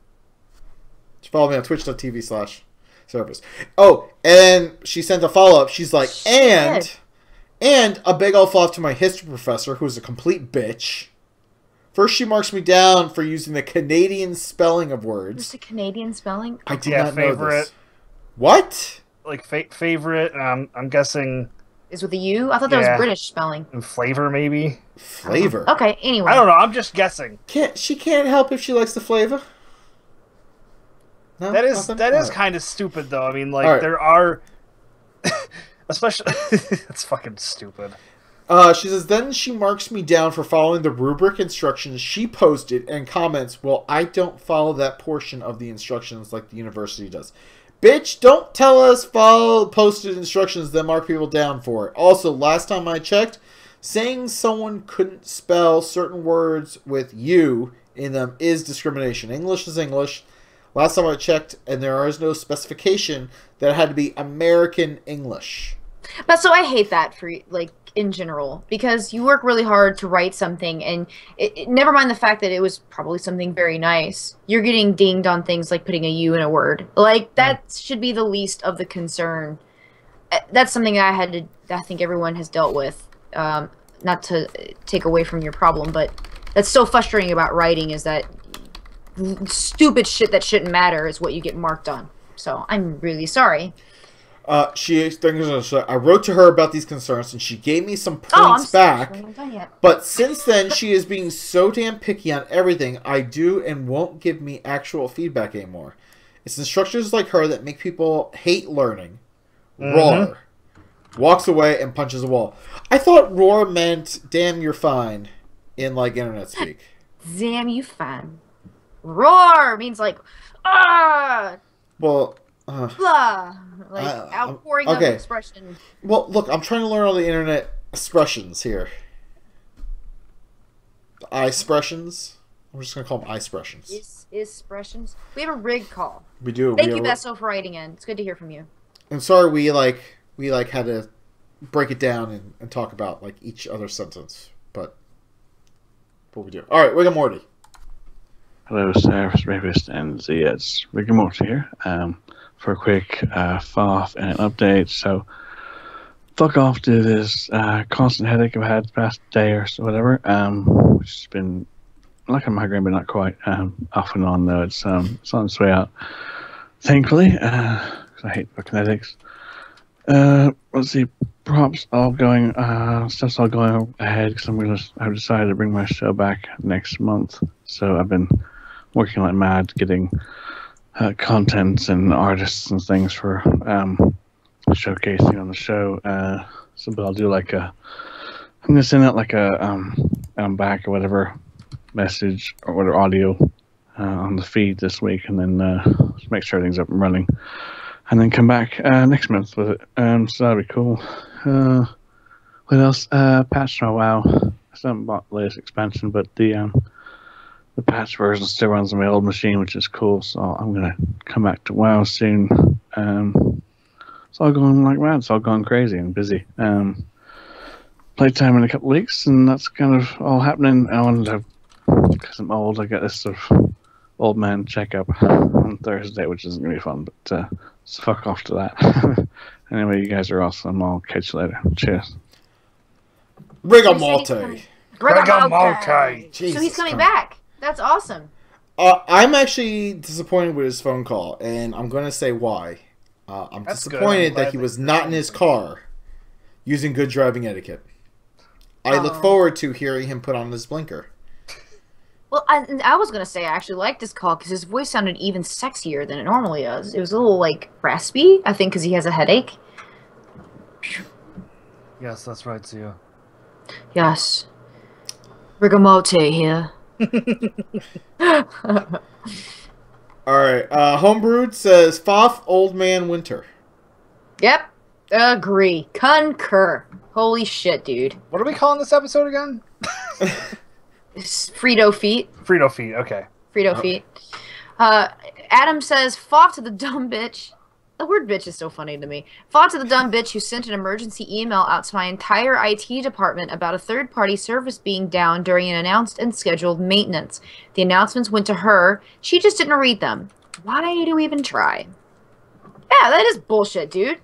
follow me on twitch.tv/Seraphis. Oh, and she sent a follow-up. She's like, and a big old flop to my history professor, who's a complete bitch. First, she marks me down for using the Canadian spelling of words. Just a Canadian spelling? I did not know this. What? Like favorite, I'm guessing... Is with a U? I thought that was British spelling. And flavor, maybe? Flavor? Okay, anyway. I don't know, I'm just guessing. She can't help if she likes the flavor. No, that is kind of stupid, though. I mean, like, there are... Especially... That's fucking stupid. She says, then she marks me down for following the rubric instructions she posted and comments, well, I don't follow that portion of the instructions like the university does. Bitch, don't tell us follow posted instructions that mark people down for it. Also, last time I checked, saying someone couldn't spell certain words with you in them is discrimination. English is English. Last time I checked, and there is no specification that it had to be American English. But so I hate that for, like, in general, because you work really hard to write something, and never mind the fact that it was probably something very nice. You're getting dinged on things like putting a U in a word. Like, that should be the least of the concern. That's something that I think everyone has dealt with. Not to take away from your problem, but that's so frustrating about writing is that stupid shit that shouldn't matter is what you get marked on. So I'm really sorry. I wrote to her about these concerns, and she gave me some points back. But since then, she is being so damn picky on everything I do and won't give me actual feedback anymore. It's instructors like her that make people hate learning. Roar. Walks away and punches a wall. I thought roar meant damn you're fine in like internet speak. Damn you fine. Roar means like ah. Well. Blah, like outpouring of expression. Well, look, I'm trying to learn all the internet expressions here. I-expressions. I'm just gonna call them I-expressions. Is-expressions. We have a rig call. We do. Thank you, Besto, for writing in. It's good to hear from you. I'm sorry we had to break it down and talk about like each other sentence, but what we do. All right, Rick and Morty. Hello, Seraphis, Rapist, and Zia. It's Rick and Morty here. For a quick FARF and an update. So, fuck off to this constant headache I've had the past day or so, whatever. Which has been like a migraine, but not quite. Off and on though. It's on its way out. Thankfully, because I hate fucking headaches. Let's see. Props all going. Stuff's all going ahead because I've decided to bring my show back next month. So I've been working like mad, getting contents and artists and things for showcasing on the show. So, but I'll do like I'm gonna send out like a I'm back or whatever message or whatever audio on the feed this week, and then just make sure everything's up and running, and then come back next month with it. So that'd be cool. What else? Patch my WoW. I still haven't bought the latest expansion, but the patch version still runs on my old machine, which is cool. So I'm gonna come back to WoW soon. It's all going like mad. It's all going crazy and busy. Playtime in a couple of weeks, and that's kind of all happening. I wanted to have, because I'm old, I got this sort of old man checkup on Thursday, which isn't gonna be fun. But so fuck off to that. Anyway, you guys are awesome. I'll catch you later. Cheers. Rigamolte. Rigamolte. So he's coming back. That's awesome. I'm actually disappointed with his phone call, and I'm going to say why. I'm That's disappointed good. that he was not in his car using good driving etiquette. I look forward to hearing him put on his blinker. Well, I was going to say I actually liked this call because his voice sounded even sexier than it normally does. It was a little, like, raspy, I think, because he has a headache. Yes, that's right, Zia. Yes. Rigamote here. Alright, Homebrewed says, Foff Old Man Winter. Yep. Agree. Concur. Holy shit, dude. What are we calling this episode again? Frito feet. Frito feet, okay. Frito feet. Adam says, Foff to the dumb bitch. The word bitch is so funny to me. Foff to the dumb bitch who sent an emergency email out to my entire IT department about a third-party service being down during an announced and scheduled maintenance. The announcements went to her. She just didn't read them. Why do you even try? Yeah, that is bullshit, dude.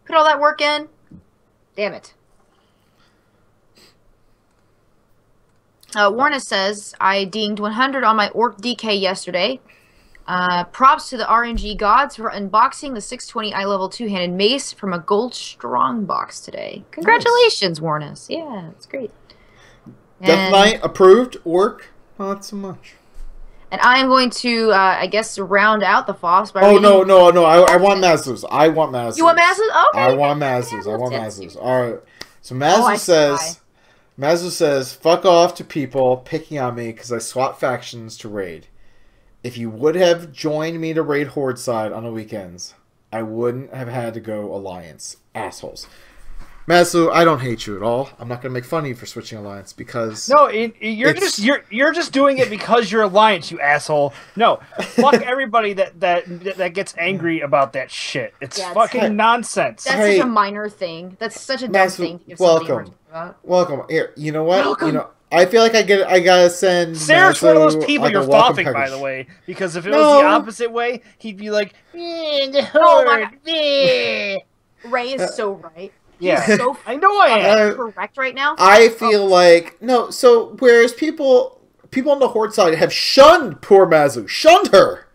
Put all that work in. Damn it. Warner says, I dinged 100 on my Orc DK yesterday. Props to the RNG gods for unboxing the 620 eye level 2-handed mace from a gold strong box today. Congratulations, Warnus. Yeah, it's great. Death Knight approved. Orc, not so much. And I am going to, I guess, round out the Foss by Oh, reading... no. I want Mazus. I want Mazus. You want Mazus? Okay. I want Mazus. I want Mazus. Alright. So Mazus says, fuck off to people picking on me because I swap factions to raid. If you would have joined me to raid Horde side on the weekends, I wouldn't have had to go Alliance. Assholes. Mazu, I don't hate you at all. I'm not going to make fun of you for switching Alliance because... No, you're just doing it because you're Alliance, you asshole. No, fuck everybody that gets angry about that shit. It's fucking nonsense. That's such a minor thing. That's such a dumb thing. Welcome. Here, you know what? Welcome. You know, I feel like I gotta send. Sarah's one of those people like you're foffing, by the way, because if it was the opposite way, he'd be like, the Horde. Ray is so right. Yeah, he's so I know I am correct right now. I feel like no. So whereas people on the Horde side have shunned poor Mazu, shunned her,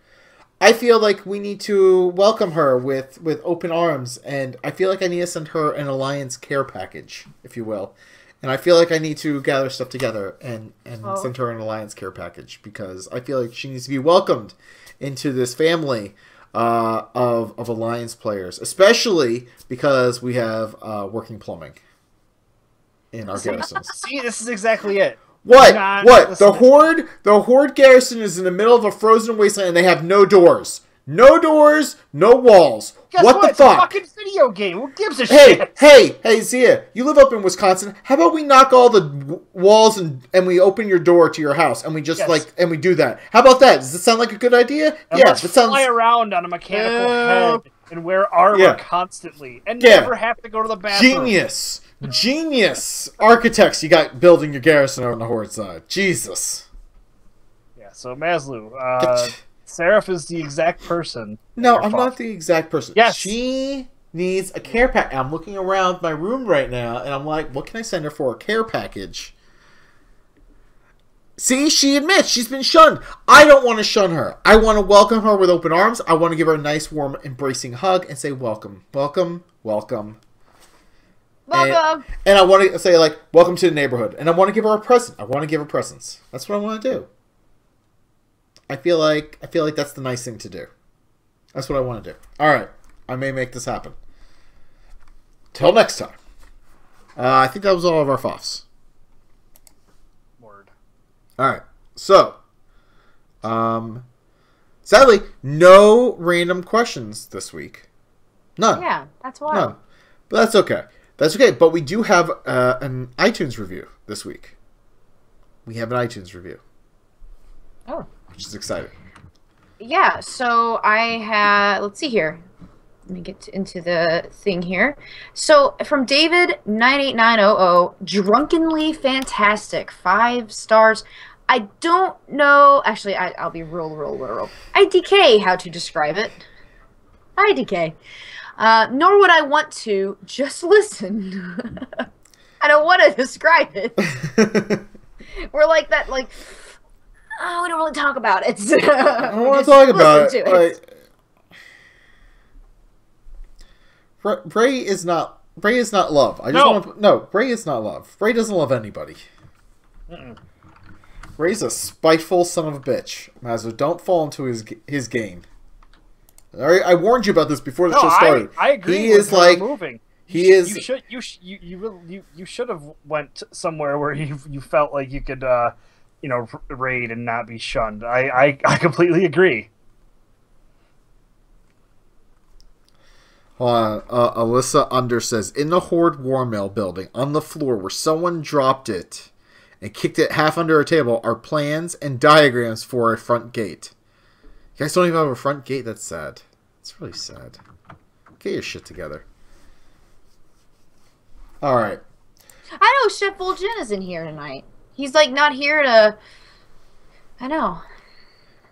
I feel like we need to welcome her with open arms, and I feel like I need to send her an Alliance care package, if you will. And I feel like I need to gather stuff together and send her an Alliance care package because I feel like she needs to be welcomed into this family of Alliance players, especially because we have working plumbing in our garrisons. See, this is exactly it. What? The Horde garrison is in the middle of a frozen wasteland and they have no doors. No doors, no walls. Guess what the It's a fuck? fucking video game. Who gives a shit? Hey, Zia, you live up in Wisconsin. How about we knock all the walls and we open your door to your house and we just and we do that? How about that? Does this sound like a good idea? And let's fly around on a mechanical head and wear armor constantly and never have to go to the bathroom. Genius architects you got building your garrison on the Horde side. Jesus. Yeah. So Maslu, Seraph is the exact person. No, I'm not the exact person. Yes. She needs a care pack. I'm looking around my room right now, and I'm like, what can I send her for a care package? See, she admits she's been shunned. I don't want to shun her. I want to welcome her with open arms. I want to give her a nice, warm, embracing hug and say, welcome, welcome, welcome. Welcome. And I want to say, like, welcome to the neighborhood. And I want to give her a present. I want to give her presents. That's what I want to do. I feel like that's the nice thing to do. That's what I want to do. All right. I may make this happen. Till next time. I think that was all of our FOFs. Word. All right. So, sadly, no random questions this week. None. Yeah, that's why. None. But that's okay. That's okay. But we do have an iTunes review this week. We have an iTunes review. Oh. Which is exciting. Yeah, so I had, let's see here. Let me get into the thing here. So from David 98900, drunkenly fantastic, 5 stars. I don't know, actually, I'll be real. IDK how to describe it. IDK. Nor would I want to, just listen. I don't want to describe it. We're like that, like, oh, we don't really talk about it. I don't want to talk about it. Bray is not love. I just want to, no, Bray is not love. Bray doesn't love anybody. Bray's a spiteful son of a bitch. Mazzo, don't fall into his game. I warned you about this before the show started. I agree. He is like moving. You should have went somewhere where you felt like you could raid and not be shunned. I completely agree. Alyssa Under says, in the Horde War Mail building, on the floor where someone dropped it and kicked it half under a table, are plans and diagrams for a front gate. You guys don't even have a front gate? That's sad. It's really sad. Get your shit together. Alright. I know Chef Vol'jin is in here tonight. He's like not here to... I know.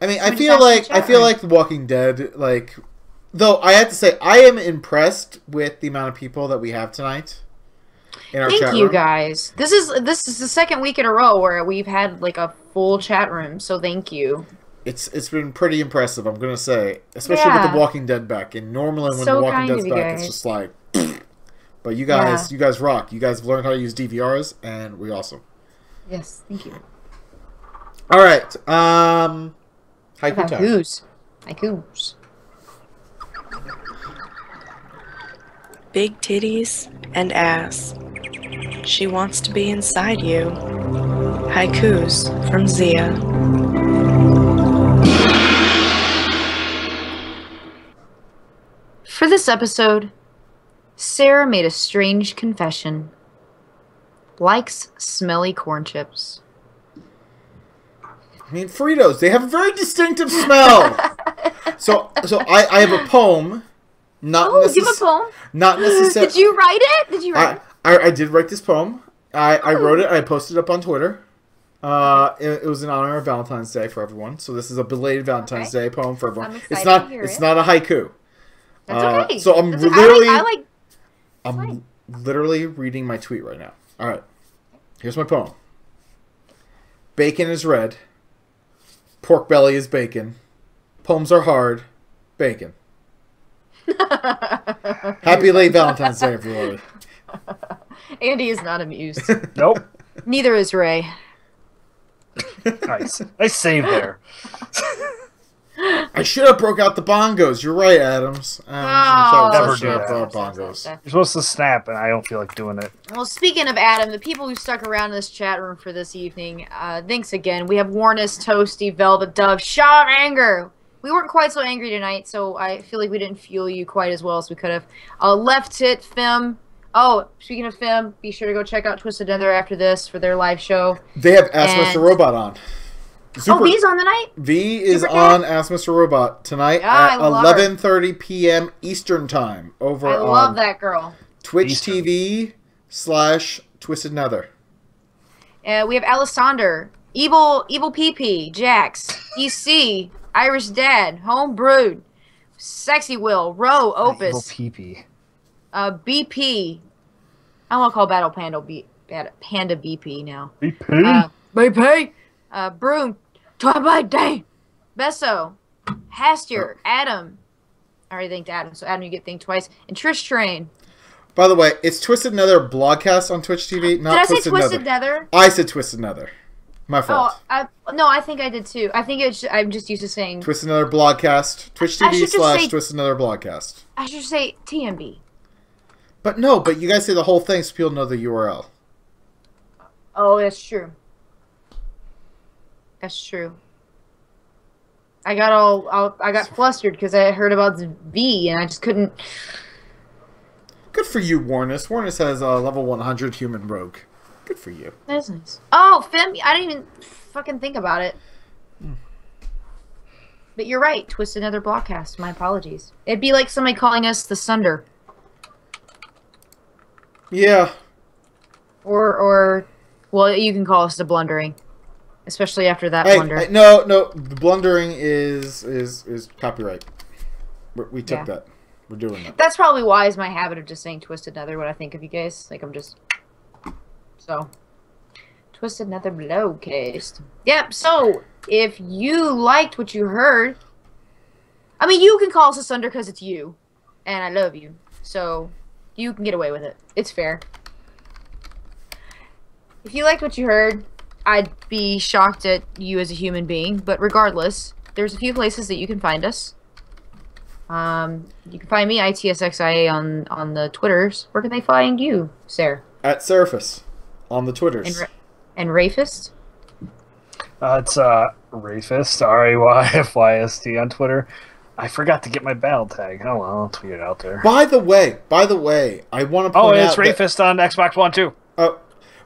I mean, I feel like The Walking Dead, like... Though, I have to say, I am impressed with the amount of people that we have tonight in our chat room. Thank you, guys. This is the second week in a row where we've had, like, a full chat room, so thank you. It's been pretty impressive, I'm going to say. Especially with The Walking Dead back. And normally when The Walking Dead's back, it's just like... But you guys rock. You guys have learned how to use DVRs, and we're awesome. Yes, thank you. Alright, haiku time. Haikus. Big titties and ass. She wants to be inside you. Haikus from Zia. For this episode, Sarah made a strange confession. Likes smelly corn chips. I mean, Fritos, they have a very distinctive smell. so I have a poem. You have a poem? Not necessarily. Did you write it? I did write this poem. I wrote it. I posted it up on Twitter. It was in honor of Valentine's Day for everyone. So this is a belated Valentine's Day poem for everyone. It's not a haiku. That's okay. So I'm literally I'm literally reading my tweet right now. All right. Here's my poem. Bacon is red. Pork belly is bacon. Poems are hard. Bacon. Happy late Valentine's Day, everybody. Andy is not amused. Nope. Neither is Ray. Nice. Nice save there. I should have broke out the bongos. You're right, Adams. Never do that. Bongos. You're supposed to snap, and I don't feel like doing it. Well, speaking of Adam, the people who stuck around in this chat room for this evening, thanks again. We have Warness, Toasty, Velvet Dove, Shaw of Anger. We weren't quite so angry tonight, so I feel like we didn't fuel you quite as well as we could have. Left Tit, Fim. Oh, speaking of Fim, be sure to go check out Twisted Nether after this for their live show. They have Ask Mr. Robot on. V's on tonight? V is on Ask Mr. Robot tonight at 11:30 p.m. Eastern Time over on... I love that girl. Twitch TV / Twisted Nether. We have Alessander, Evil PP, Jax, EC, Irish Dad, Homebrewed, Sexy Will, Row, Opus. Evil PP. BP. I want to call Battle Panda BP now. BP. BP. Broom. Twilight Day. Besso. Hastier. Adam. I already thanked Adam, so Adam, you get thanked twice. And Trish Train. By the way, it's Twisted Nether Blogcast on Twitch TV, not Did I say Twisted Twisted Nether? I said Twisted Nether. My fault. Oh, no, I think I did too. I think I'm just used to saying... Twisted Nether Blogcast. Twitch I should TV just say- / Twisted Nether Blogcast. I should say TMB. But no, but you guys say the whole thing so people know the URL. Oh, that's true. That's true. I got flustered because I heard about the V and I just couldn't... Good for you, Warnus. Warnus has a level 100 human rogue. Good for you. That's nice. Oh, Fem, I didn't even fucking think about it. But you're right. Twisted Nether Blogcast. My apologies. It'd be like somebody calling us the Sunder. Yeah. Or, well, you can call us the Blundering. Especially after that blunder. No, the blundering is copyright. We took that. We're doing that. That's probably why is my habit of just saying Twisted Nether when I think of you guys. Like, I'm just... So... Twisted Nether Blowcast. Yep, so, if you liked what you heard... I mean, you can call us a Sunder because it's you. And I love you. So, you can get away with it. It's fair. If you liked what you heard... I'd be shocked at you as a human being, but regardless, there's a few places that you can find us. You can find me, ITSXIA, on the Twitters. Where can they find you, Sarah? At Seraphis, on the Twitters. And Rayfist? It's Rayfist, RAYFYST on Twitter. I forgot to get my battle tag. Oh well, I'll tweet it out there. By the way, I want to point out it's Rayfist on Xbox One too. Oh.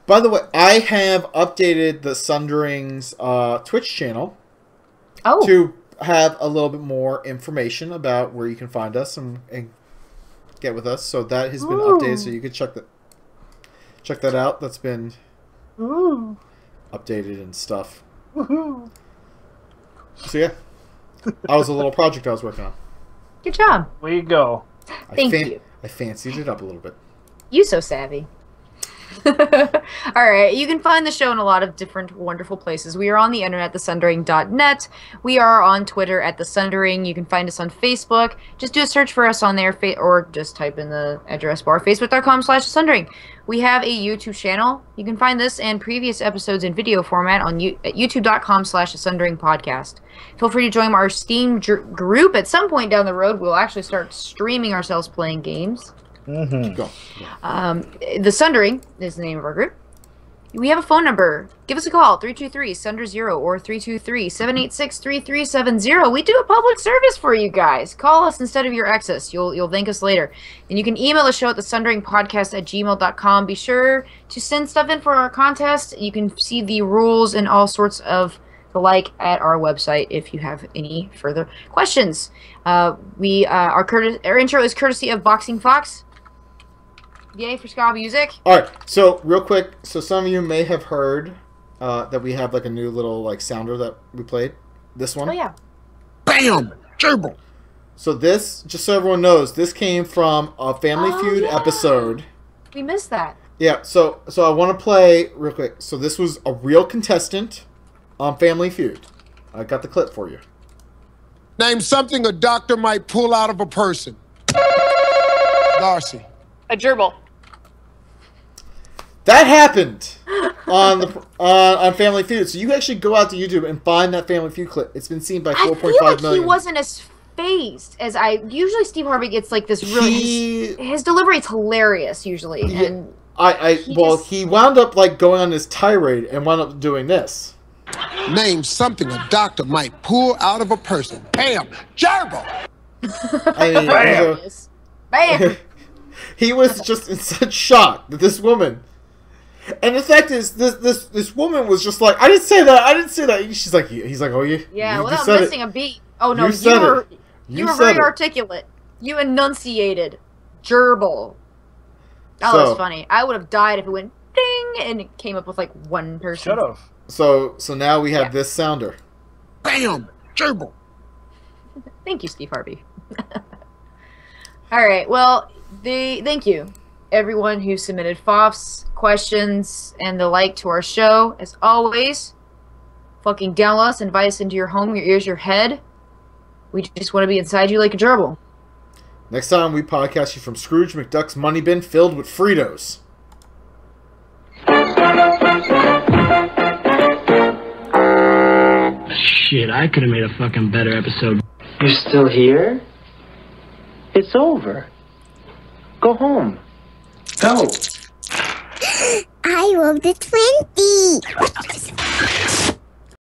By the way, I have updated the Sundering's Twitch channel to have a little bit more information about where you can find us and get with us. So that has been updated, so you can check that out. That's been updated and stuff. So yeah, that was a little project I was working on. Good job. Way you go. Thank you. I fancied it up a little bit. You so savvy. Alright, you can find the show in a lot of different wonderful places. We are on the internet, thesundering.net. We are on Twitter at thesundering. You can find us on Facebook. Just do a search for us on there, or just type in the address bar, facebook.com/thesundering. We have a YouTube channel. You can find this and previous episodes in video format on at youtube.com/thesundering-podcast. Feel free to join our Steam group. At some point down the road, we'll actually start streaming ourselves playing games. Go. The Sundering is the name of our group. We have a phone number. Give us a call, 323-SUNDER-0 or 323-786-3370. We do a public service for you guys. Call us instead of your exes. You'll thank us later. And you can email the show at thesunderingpodcast@gmail.com. Be sure to send stuff in for our contest. You can see the rules and all sorts of the like at our website if you have any further questions. Our intro is courtesy of Boxing Fox. Yay for ska music. Alright, so real quick, so some of you may have heard that we have like a new little like sounder that we played. This one. Oh yeah. Bam! Gerbil! So this, just so everyone knows, this came from a Family Feud episode. We missed that. Yeah, so I want to play real quick. So this was a real contestant on Family Feud. I got the clip for you. Name something a doctor might pull out of a person. Darcy. A gerbil. That happened on Family Feud. So you actually go out to YouTube and find that Family Feud clip. It's been seen by 4.5 million. He wasn't as phased as usually Steve Harvey gets like this really his delivery is hilarious usually. And he wound up like going on this tirade and wound up doing this. Name something a doctor might pull out of a person. Bam! Gerbil! I mean, Bam! He was just in such shock that this woman, and the fact is, this woman was just like, I didn't say that. She's like, he's like, oh yeah, you without said missing a beat. Oh no, you were very articulate. You enunciated gerbil. That was funny. I would have died if it went ding and it came up with like one person. Should have. So now we have this sounder. Bam! Gerbil. Thank you, Steve Harvey. All right. Well, Thank you, everyone who submitted FOFs, questions, and the like to our show. As always, fucking download us, invite us into your home, your ears, your head. We just want to be inside you like a gerbil. Next time we podcast you from Scrooge McDuck's money bin filled with Fritos. Shit, I could have made a fucking better episode. You're still here? It's over. Go home. Go. I love the 20.